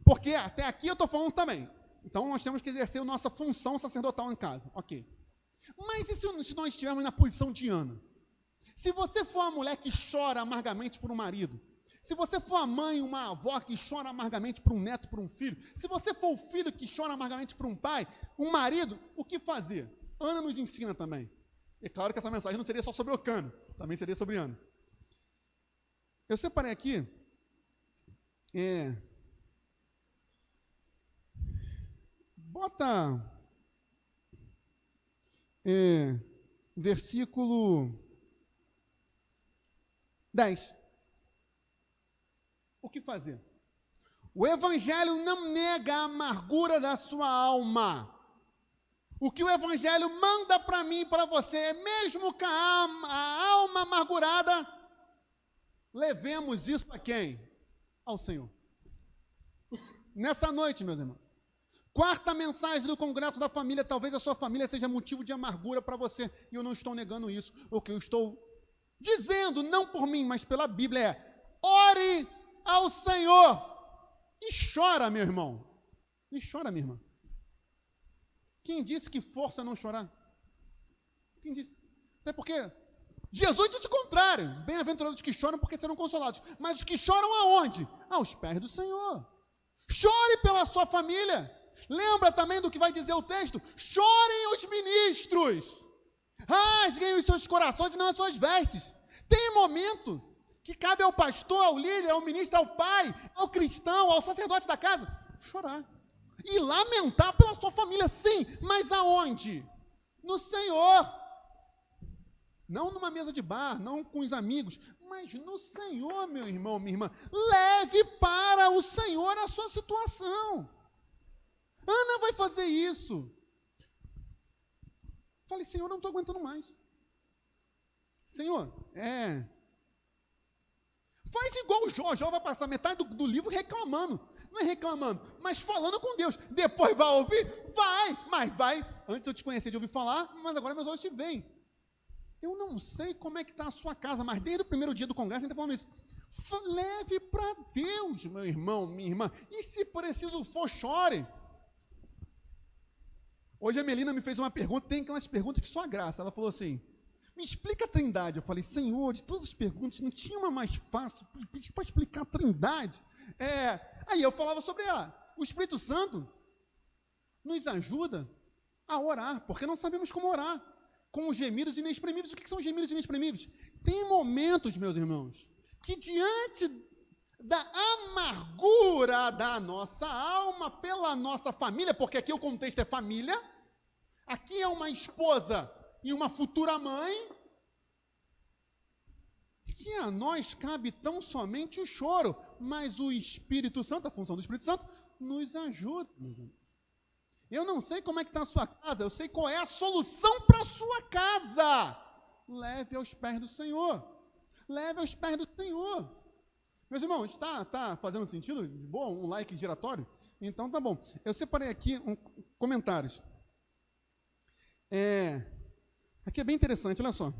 Porque até aqui eu estou falando também. Então, nós temos que exercer a nossa função sacerdotal em casa. Ok. Mas e se nós estivermos na posição de Ana? Se você for uma mulher que chora amargamente por um marido, se você for a mãe, uma avó que chora amargamente por um neto, por um filho, se você for o filho que chora amargamente por um pai, um marido, o que fazer? Ana nos ensina também. É claro que essa mensagem não seria só sobre Eucana, também seria sobre Ana. Eu separei aqui... Bota versículo 10. O que fazer? O Evangelho não nega a amargura da sua alma. O que o Evangelho manda para mim e para você é, mesmo com a alma amargurada, levemos isso a quem? Ao Senhor. Nessa noite, meus irmãos, quarta mensagem do Congresso da Família, talvez a sua família seja motivo de amargura para você, e eu não estou negando isso. O que eu estou dizendo, não por mim, mas pela Bíblia, é: ore ao Senhor e chora, meu irmão, e chora, minha irmã. Quem disse que força não chorar? Quem disse? Até porque Jesus disse o contrário: bem-aventurados os que choram, porque serão consolados. Mas os que choram aonde? Aos pés do Senhor. Chore pela sua família. Lembra também do que vai dizer o texto? Chorem os ministros, rasguem os seus corações e não as suas vestes. Tem momento que cabe ao pastor, ao líder, ao ministro, ao pai, ao cristão, ao sacerdote da casa, chorar e lamentar pela sua família, sim, mas aonde? No Senhor. Não numa mesa de bar, não com os amigos, mas no Senhor, meu irmão, minha irmã. Leve para o Senhor a sua situação. Ana vai fazer isso. Falei: Senhor, não estou aguentando mais. Senhor, faz igual o Jó. Jó vai passar metade do livro reclamando. Não é reclamando, mas falando com Deus. Depois vai ouvir? Vai, mas vai. Antes eu te conhecia de ouvir falar, mas agora meus olhos te veem. Eu não sei como é que está a sua casa, mas desde o primeiro dia do congresso a gente está falando isso. Leve para Deus, meu irmão, minha irmã. E se preciso for, chore. Hoje a Melina me fez uma pergunta, tem aquelas perguntas que só a graça. Ela falou assim: me explica a Trindade. Eu falei: Senhor, de todas as perguntas, não tinha uma mais fácil para explicar a Trindade? Aí eu falava sobre ela. O Espírito Santo nos ajuda a orar, porque não sabemos como orar, com os gemidos inexprimíveis. O que são gemidos inexprimíveis? Tem momentos, meus irmãos, que diante da amargura da nossa alma pela nossa família, porque aqui o contexto é família, aqui é uma esposa e uma futura mãe, que a nós cabe tão somente o choro, mas o Espírito Santo, a função do Espírito Santo, nos ajuda. Eu não sei como é que está a sua casa, eu sei qual é a solução para a sua casa. Leve aos pés do Senhor. Leve aos pés do Senhor. Meus irmãos, está fazendo sentido? Bom, um like giratório? Então tá bom. Eu separei aqui comentários. Aqui é bem interessante, olha só.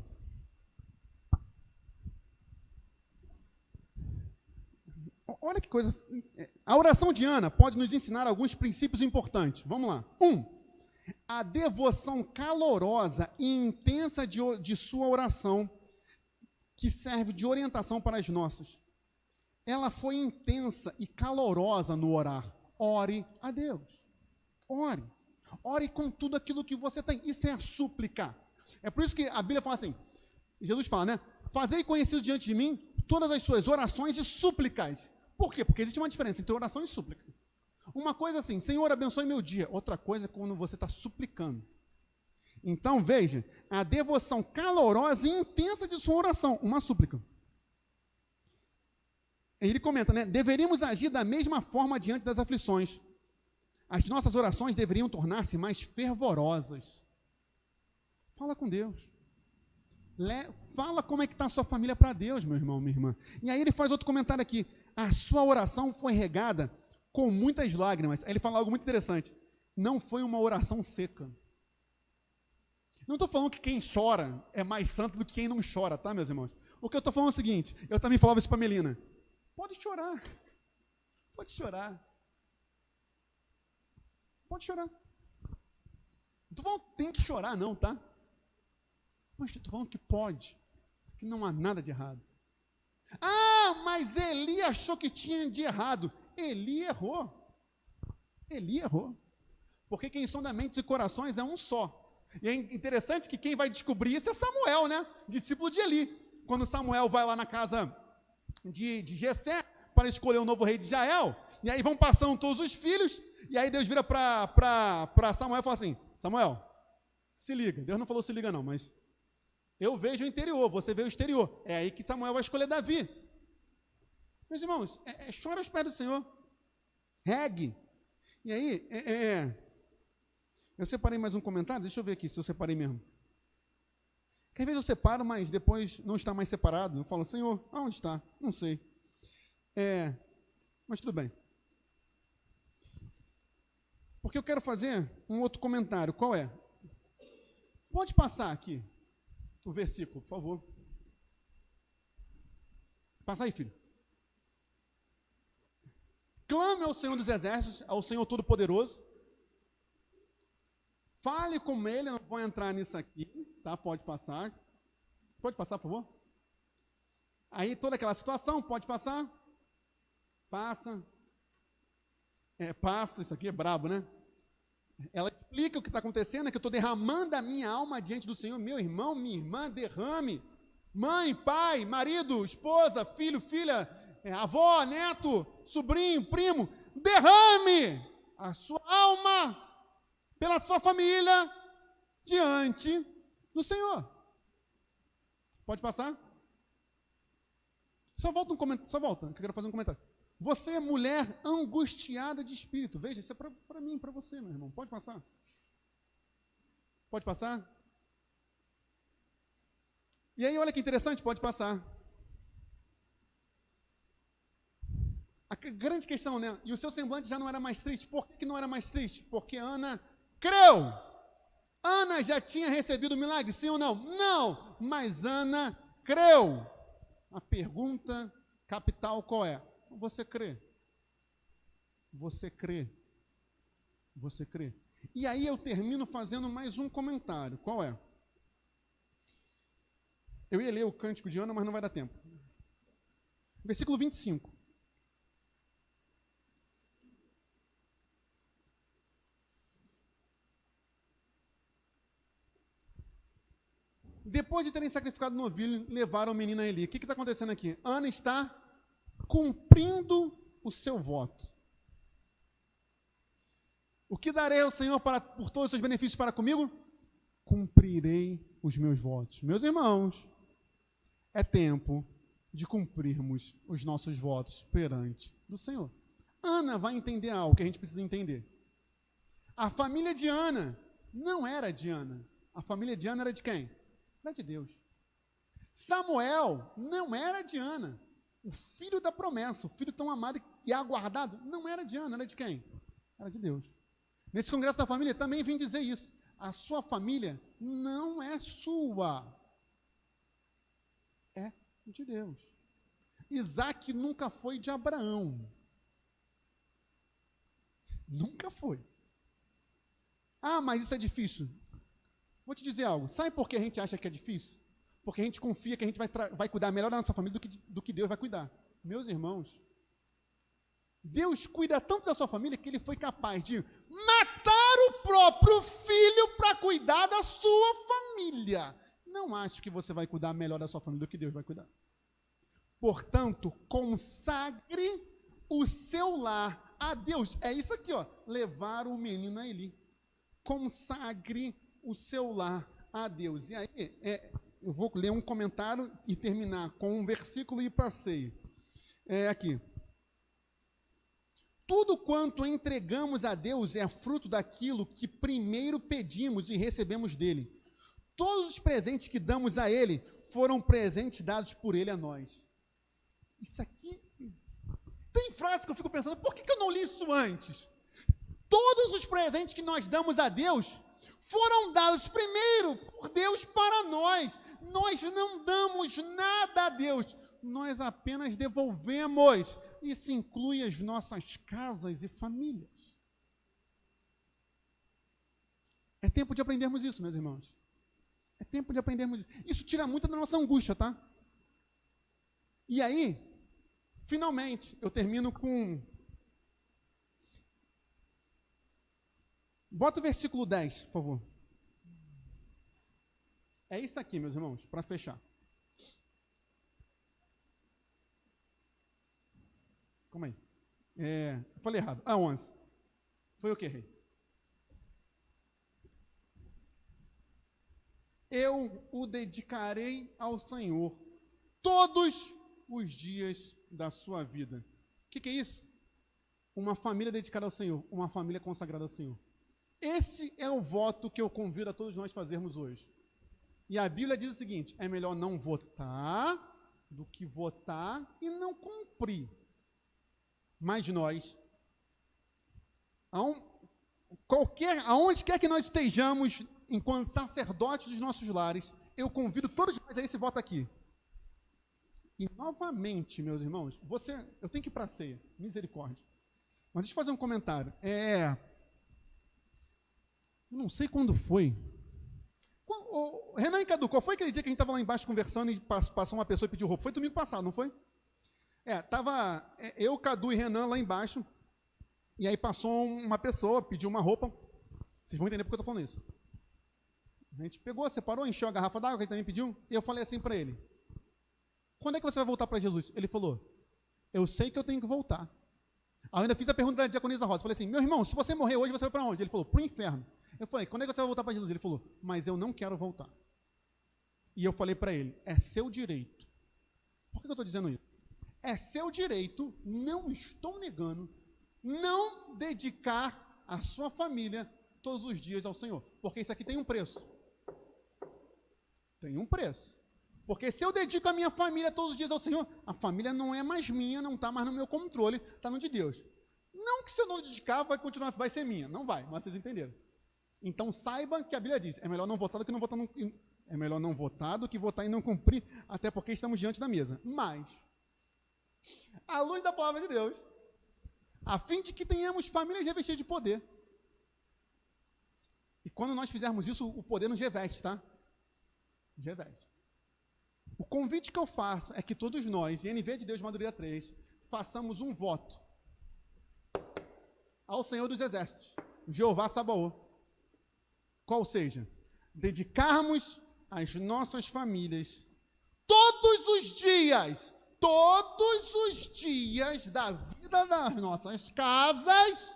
Olha que coisa. A oração de Ana pode nos ensinar alguns princípios importantes. Vamos lá. 1. A devoção calorosa e intensa de sua oração, que serve de orientação para as nossas. Ela foi intensa e calorosa no orar. Ore a Deus. Ore. Ore com tudo aquilo que você tem. Isso é a súplica. É por isso que a Bíblia fala assim, Jesus fala, né? Fazei conhecido diante de mim todas as suas orações e súplicas. Por quê? Porque existe uma diferença entre oração e súplica. Uma coisa assim: Senhor, abençoe meu dia. Outra coisa é quando você está suplicando. Então, veja, a devoção calorosa e intensa de sua oração, uma súplica. Ele comenta, né? Deveríamos agir da mesma forma diante das aflições. As nossas orações deveriam tornar-se mais fervorosas. Fala com Deus. Fala como é que está a sua família para Deus, meu irmão, minha irmã. E aí ele faz outro comentário aqui. A sua oração foi regada com muitas lágrimas. Aí ele fala algo muito interessante. Não foi uma oração seca. Não estou falando que quem chora é mais santo do que quem não chora, tá, meus irmãos? O que eu estou falando é o seguinte, eu também falava isso para a Melina. Pode chorar. Pode chorar. Pode chorar. Não estou falando que tem que chorar, não, tá? Mas estou falando que pode. Que não há nada de errado. Ah, mas Eli achou que tinha de errado. Eli errou. Eli errou. Porque quem sonda mentes e corações é um só. E é interessante que quem vai descobrir isso é Samuel, né? Discípulo de Eli. Quando Samuel vai lá na casa de Jessé para escolher o novo rei de Israel, e aí vão passando todos os filhos, e aí Deus vira para Samuel e fala assim: Samuel, se liga. Deus não falou se liga não, mas eu vejo o interior, você vê o exterior. É aí que Samuel vai escolher Davi. Meus irmãos, chora aos pés do Senhor. Regue. E aí, Eu separei mais um comentário, deixa eu ver aqui se eu separei mesmo. Porque às vezes eu separo, mas depois não está mais separado. Eu falo, Senhor, aonde está? Não sei. Mas tudo bem. Porque eu quero fazer um outro comentário. Qual é? Pode passar aqui o versículo, por favor. Passa aí, filho. Clame ao Senhor dos Exércitos, ao Senhor Todo-Poderoso. Fale com Ele, eu não vou entrar nisso aqui, tá? Pode passar. Pode passar, por favor? Aí toda aquela situação, pode passar? Passa. Passa, isso aqui é brabo, né? Ela explica o que está acontecendo, é que eu estou derramando a minha alma diante do Senhor. Meu irmão, minha irmã, derrame. Mãe, pai, marido, esposa, filho, filha, avó, neto, sobrinho, primo, derrame a sua alma pela sua família diante do Senhor. Pode passar? Só volta, que eu quero fazer um comentário. Você é mulher angustiada de espírito. Veja, isso é para mim, para você, meu irmão. Pode passar? Pode passar? E aí, olha que interessante, pode passar. A grande questão, né? E o seu semblante já não era mais triste. Por que não era mais triste? Porque Ana creu. Ana já tinha recebido o milagre, sim ou não? Não, mas Ana creu. A pergunta capital qual é? Você crê? Você crê? Você crê? E aí eu termino fazendo mais um comentário. Qual é? Eu ia ler o cântico de Ana, mas não vai dar tempo. Versículo 25. Depois de terem sacrificado o novilho, levaram o menino a Eli. O que está acontecendo aqui? Ana está cumprindo o seu voto. O que darei ao Senhor por todos os seus benefícios para comigo? Cumprirei os meus votos. Meus irmãos, é tempo de cumprirmos os nossos votos perante do Senhor. Ana vai entender algo que a gente precisa entender. A família de Ana não era de Ana. A família de Ana era de quem? Era de Deus. Samuel não era de Ana. O filho da promessa, o filho tão amado e aguardado, não era de Ana, era de quem? Era de Deus. Nesse congresso da família também vim dizer isso. A sua família não é sua. É de Deus. Isaac nunca foi de Abraão. Nunca foi. Ah, mas isso é difícil. Vou te dizer algo. Sabe por que a gente acha que é difícil? Porque a gente confia que a gente vai cuidar melhor da nossa família do que Deus vai cuidar. Meus irmãos, Deus cuida tanto da sua família que Ele foi capaz de matar o próprio filho para cuidar da sua família. Não acho que você vai cuidar melhor da sua família do que Deus vai cuidar. Portanto, consagre o seu lar a Deus. É isso aqui, ó. Levar o menino a Eli. Consagre o seu lar a Deus. E aí, eu vou ler um comentário e terminar com um versículo e passeio. Aqui. Tudo quanto entregamos a Deus é fruto daquilo que primeiro pedimos e recebemos dele. Todos os presentes que damos a Ele foram presentes dados por Ele a nós. Isso aqui... Tem frase que eu fico pensando, por que eu não li isso antes? Todos os presentes que nós damos a Deus foram dados primeiro por Deus para nós. Nós não damos nada a Deus, nós apenas devolvemos. Isso inclui as nossas casas e famílias. É tempo de aprendermos isso, meus irmãos. É tempo de aprendermos isso. Isso tira muito da nossa angústia, tá? E aí, finalmente, eu termino com... Bota o versículo 10, por favor. É isso aqui, meus irmãos, para fechar. Calma aí. Eu falei errado. 11. Foi o que errei. Eu o dedicarei ao Senhor todos os dias da sua vida. O que é isso? Uma família dedicada ao Senhor, uma família consagrada ao Senhor. Esse é o voto que eu convido a todos nós fazermos hoje. E a Bíblia diz o seguinte: é melhor não votar do que votar e não cumprir. Mas nós, aonde quer que nós estejamos, enquanto sacerdotes dos nossos lares, eu convido todos nós a esse voto aqui. E novamente, meus irmãos, eu tenho que ir para a ceia, misericórdia. Mas deixa eu fazer um comentário. Eu não sei quando foi. Renan e Cadu, qual foi aquele dia que a gente estava lá embaixo conversando e passou uma pessoa e pediu roupa? Foi domingo passado, não foi? Tava eu, Cadu e Renan lá embaixo, e aí passou uma pessoa, pediu uma roupa. Vocês vão entender porque eu estou falando isso. A gente pegou, separou, encheu a garrafa d'água que ele também pediu, e eu falei assim para ele: quando é que você vai voltar para Jesus? Ele falou: eu sei que eu tenho que voltar. Aí eu ainda fiz a pergunta da diaconisa Rosa. Falei assim: meu irmão, se você morrer hoje, você vai para onde? Ele falou: para o inferno. Eu falei: quando é que você vai voltar para Jesus? Ele falou: mas eu não quero voltar. E eu falei para ele: é seu direito. Por que eu estou dizendo isso? É seu direito, não estou negando, não dedicar a sua família todos os dias ao Senhor. Porque isso aqui tem um preço. Tem um preço. Porque se eu dedico a minha família todos os dias ao Senhor, a família não é mais minha, não está mais no meu controle, está no de Deus. Não que se eu não dedicar, vai continuar, vai ser minha. Não vai, mas vocês entenderam. Então saiba que a Bíblia diz: é melhor não votar do que não votar, é melhor não votar do que votar e não cumprir, até porque estamos diante da mesa. Mas, à luz da palavra de Deus, a fim de que tenhamos famílias revestidas de poder. E quando nós fizermos isso, o poder nos reveste, tá? Nos reveste. O convite que eu faço é que todos nós, NV de Deus Madureira 3, façamos um voto ao Senhor dos Exércitos, Jeová Sabaoth. Qual seja, dedicarmos as nossas famílias todos os dias da vida das nossas casas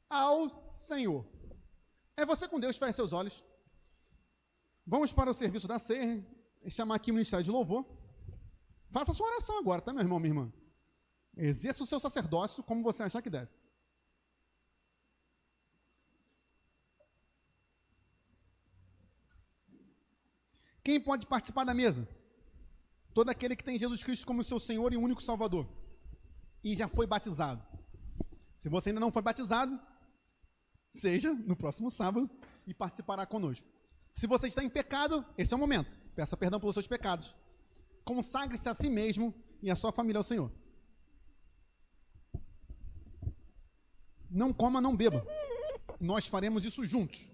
ao Senhor. É você com Deus, feche seus olhos. Vamos para o serviço da ceia, chamar aqui o Ministério de Louvor. Faça a sua oração agora, tá, meu irmão, minha irmã? Exerça o seu sacerdócio como você achar que deve. Quem pode participar da mesa? Todo aquele que tem Jesus Cristo como seu Senhor e único Salvador. E já foi batizado. Se você ainda não foi batizado, seja no próximo sábado e participará conosco. Se você está em pecado, esse é o momento. Peça perdão pelos seus pecados. Consagre-se a si mesmo e a sua família ao Senhor. Não coma, não beba. Nós faremos isso juntos.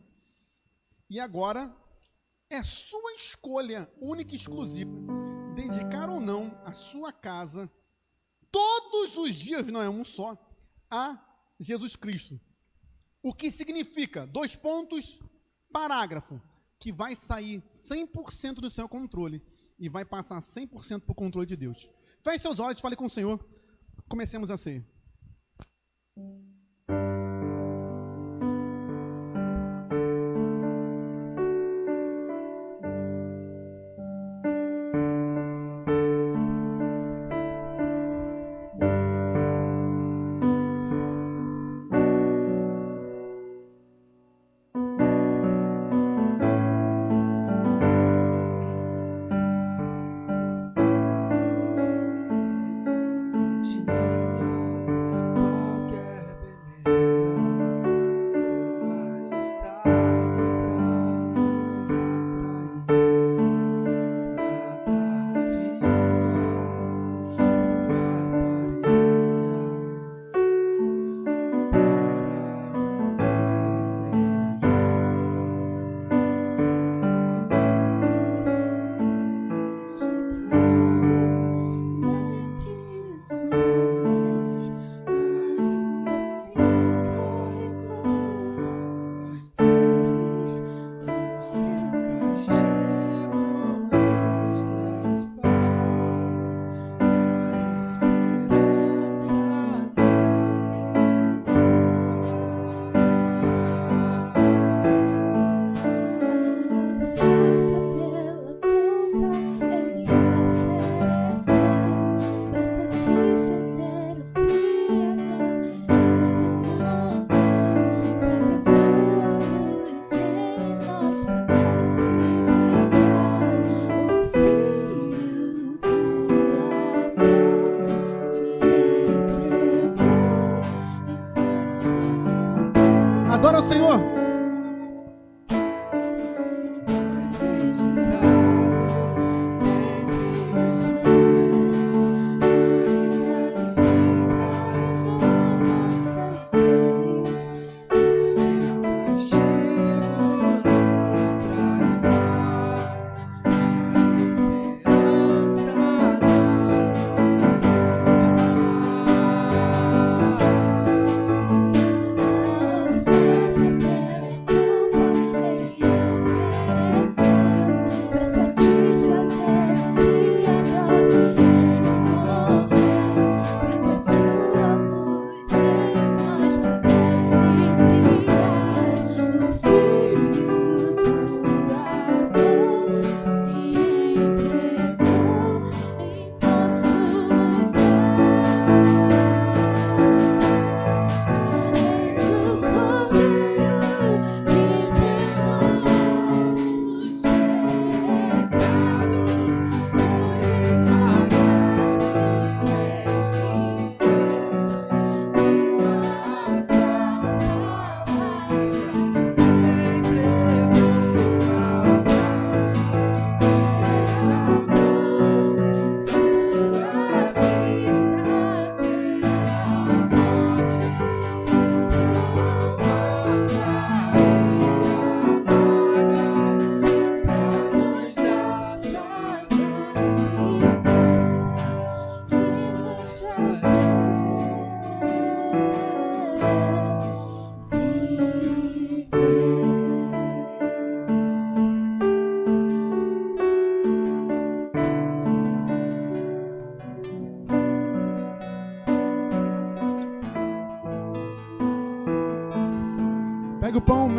E agora é sua escolha única e exclusiva dedicar ou não a sua casa todos os dias, não é um só, a Jesus Cristo. O que significa, 2 pontos, parágrafo, que vai sair 100% do seu controle e vai passar 100% para o controle de Deus. Feche seus olhos, fale com o Senhor. Comecemos a ceia. Tinha qualquer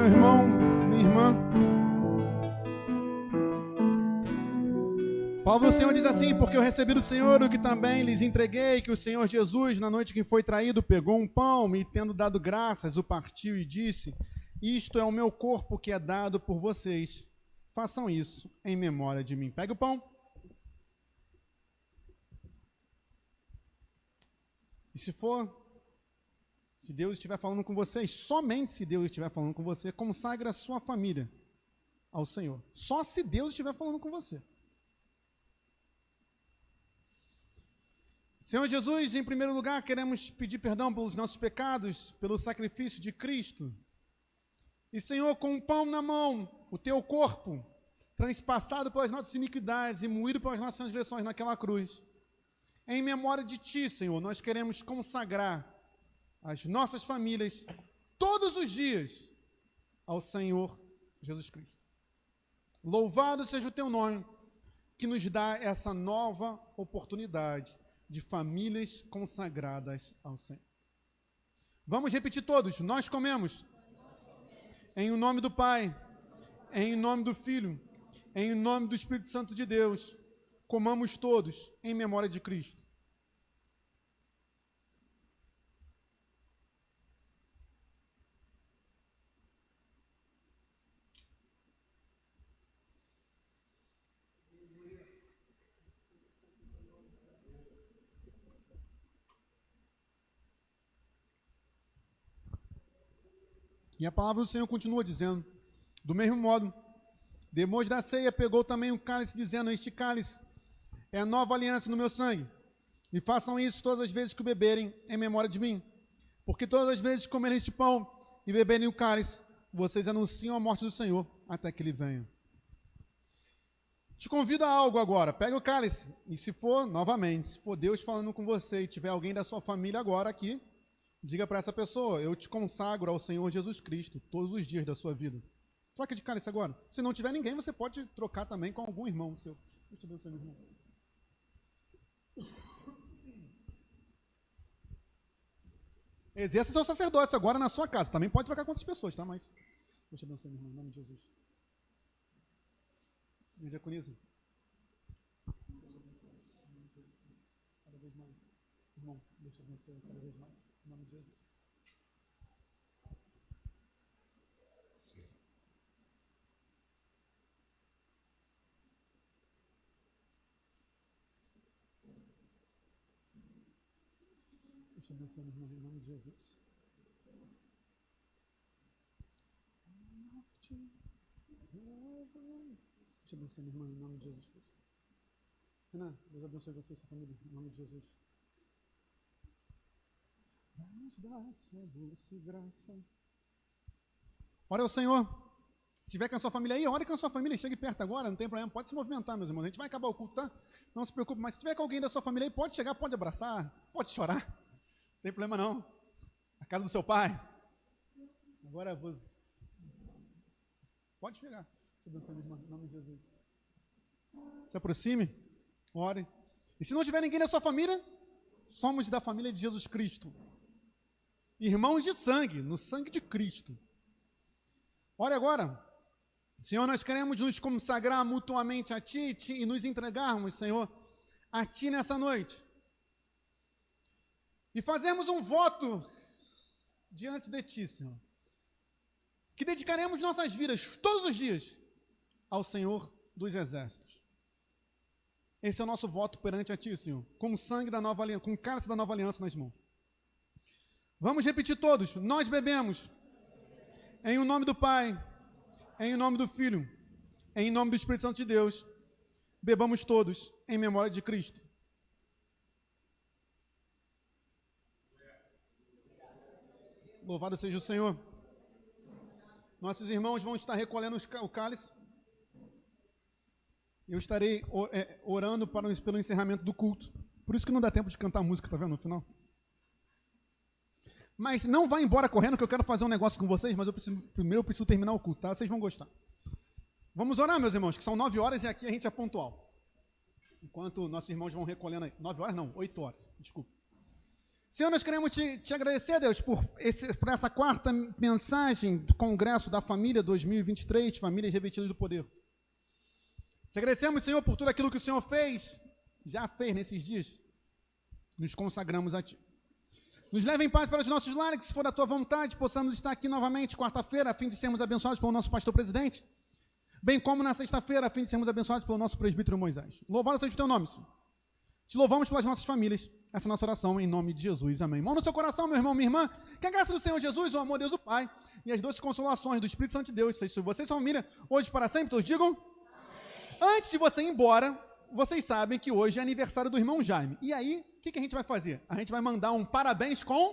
Meu irmão, minha irmã. A palavra do Senhor diz assim: porque eu recebi do Senhor o que também lhes entreguei, que o Senhor Jesus, na noite que foi traído, pegou um pão e, tendo dado graças, o partiu e disse: isto é o meu corpo que é dado por vocês. Façam isso em memória de mim. Pegue o pão. E se Deus estiver falando com vocês, somente se Deus estiver falando com você, consagre a sua família ao Senhor. Só se Deus estiver falando com você. Senhor Jesus, em primeiro lugar, queremos pedir perdão pelos nossos pecados, pelo sacrifício de Cristo. E, Senhor, com o pão na mão, o teu corpo, transpassado pelas nossas iniquidades e moído pelas nossas transgressões naquela cruz, em memória de Ti, Senhor, nós queremos consagrar as nossas famílias todos os dias ao Senhor Jesus Cristo. Louvado seja o Teu nome, que nos dá essa nova oportunidade de famílias consagradas ao Senhor. Vamos repetir todos. Nós comemos em o nome do Pai, em o nome do Filho, em o nome do Espírito Santo de Deus. Comamos todos em memória de Cristo. E a palavra do Senhor continua dizendo: do mesmo modo, depois da ceia, pegou também um cálice, dizendo: este cálice é a nova aliança no meu sangue. E façam isso todas as vezes que o beberem, em memória de mim. Porque todas as vezes que comerem este pão e beberem o cálice, vocês anunciam a morte do Senhor até que Ele venha. Te convido a algo agora. Pega o cálice. E se for, novamente, se for Deus falando com você e tiver alguém da sua família agora aqui, diga para essa pessoa: eu te consagro ao Senhor Jesus Cristo todos os dias da sua vida. Troca de cálice agora. Se não tiver ninguém, você pode trocar também com algum irmão seu. Deus te abençoe, meu irmão. Exerça seu sacerdócio agora na sua casa. Também pode trocar com outras pessoas, tá? Mas Deus te abençoe, meu irmão, em nome de Jesus. Minha diaconisa. Cada vez mais. Irmão, Deus te abençoe cada vez mais. Em nome de Jesus. Deus te abençoe, meu irmão, em nome de Jesus. Deus te abençoe, meu irmão, em nome de Jesus Cristo. Renan, Deus abençoe você e sua família, em nome de Jesus. Vamos dar a sua doce graça. Ora ao Senhor. Se tiver com a sua família aí, ore com a sua família, chegue perto agora, não tem problema, pode se movimentar, meus irmãos. A gente vai acabar o culto, tá? Não se preocupe, mas se tiver com alguém da sua família aí, pode chegar, pode abraçar, pode chorar. Não tem problema não. A casa do seu pai. Agora vou. Pode chegar. Em nome de Jesus. Se aproxime, ore. E se não tiver ninguém da sua família, somos da família de Jesus Cristo. Irmãos de sangue, no sangue de Cristo. Ore agora. Senhor, nós queremos nos consagrar mutuamente a Ti e nos entregarmos, Senhor, a Ti nessa noite. E fazermos um voto diante de Ti, Senhor. Que dedicaremos nossas vidas todos os dias ao Senhor dos Exércitos. Esse é o nosso voto perante a Ti, Senhor, com o sangue da nova aliança, com o cálice da nova aliança nas mãos. Vamos repetir todos. Nós bebemos em o nome do Pai, em o nome do Filho, em nome do Espírito Santo de Deus. Bebamos todos em memória de Cristo. Louvado seja o Senhor. Nossos irmãos vão estar recolhendo o cálice. Eu estarei orando pelo encerramento do culto. Por isso que não dá tempo de cantar música, tá vendo, no final? Mas não vá embora correndo, que eu quero fazer um negócio com vocês, mas primeiro eu preciso terminar o culto, tá? Vocês vão gostar. Vamos orar, meus irmãos, que são 9 horas e aqui a gente é pontual. Enquanto nossos irmãos vão recolhendo aí. 9 horas não, 8 horas, desculpa. Senhor, nós queremos te agradecer, Deus, por essa quarta mensagem do Congresso da Família 2023, Famílias Revestidas do Poder. Te agradecemos, Senhor, por tudo aquilo que o Senhor já fez nesses dias. Nos consagramos a Ti. Nos leva em paz para os nossos lares, que se for da Tua vontade, possamos estar aqui novamente quarta-feira, a fim de sermos abençoados pelo nosso pastor presidente, bem como na sexta-feira, a fim de sermos abençoados pelo nosso presbítero Moisés. Louvado seja o Teu nome, Senhor. Te louvamos pelas nossas famílias. Essa é a nossa oração em nome de Jesus. Amém. Mão no seu coração, meu irmão, minha irmã. Que a graça do Senhor Jesus, o amor de Deus do Pai e as doces consolações do Espírito Santo de Deus, seja sobre vocês e sua família, hoje para sempre, todos digam. Amém. Antes de você ir embora, vocês sabem que hoje é aniversário do irmão Jaime. E aí, o que a gente vai fazer? A gente vai mandar um parabéns com...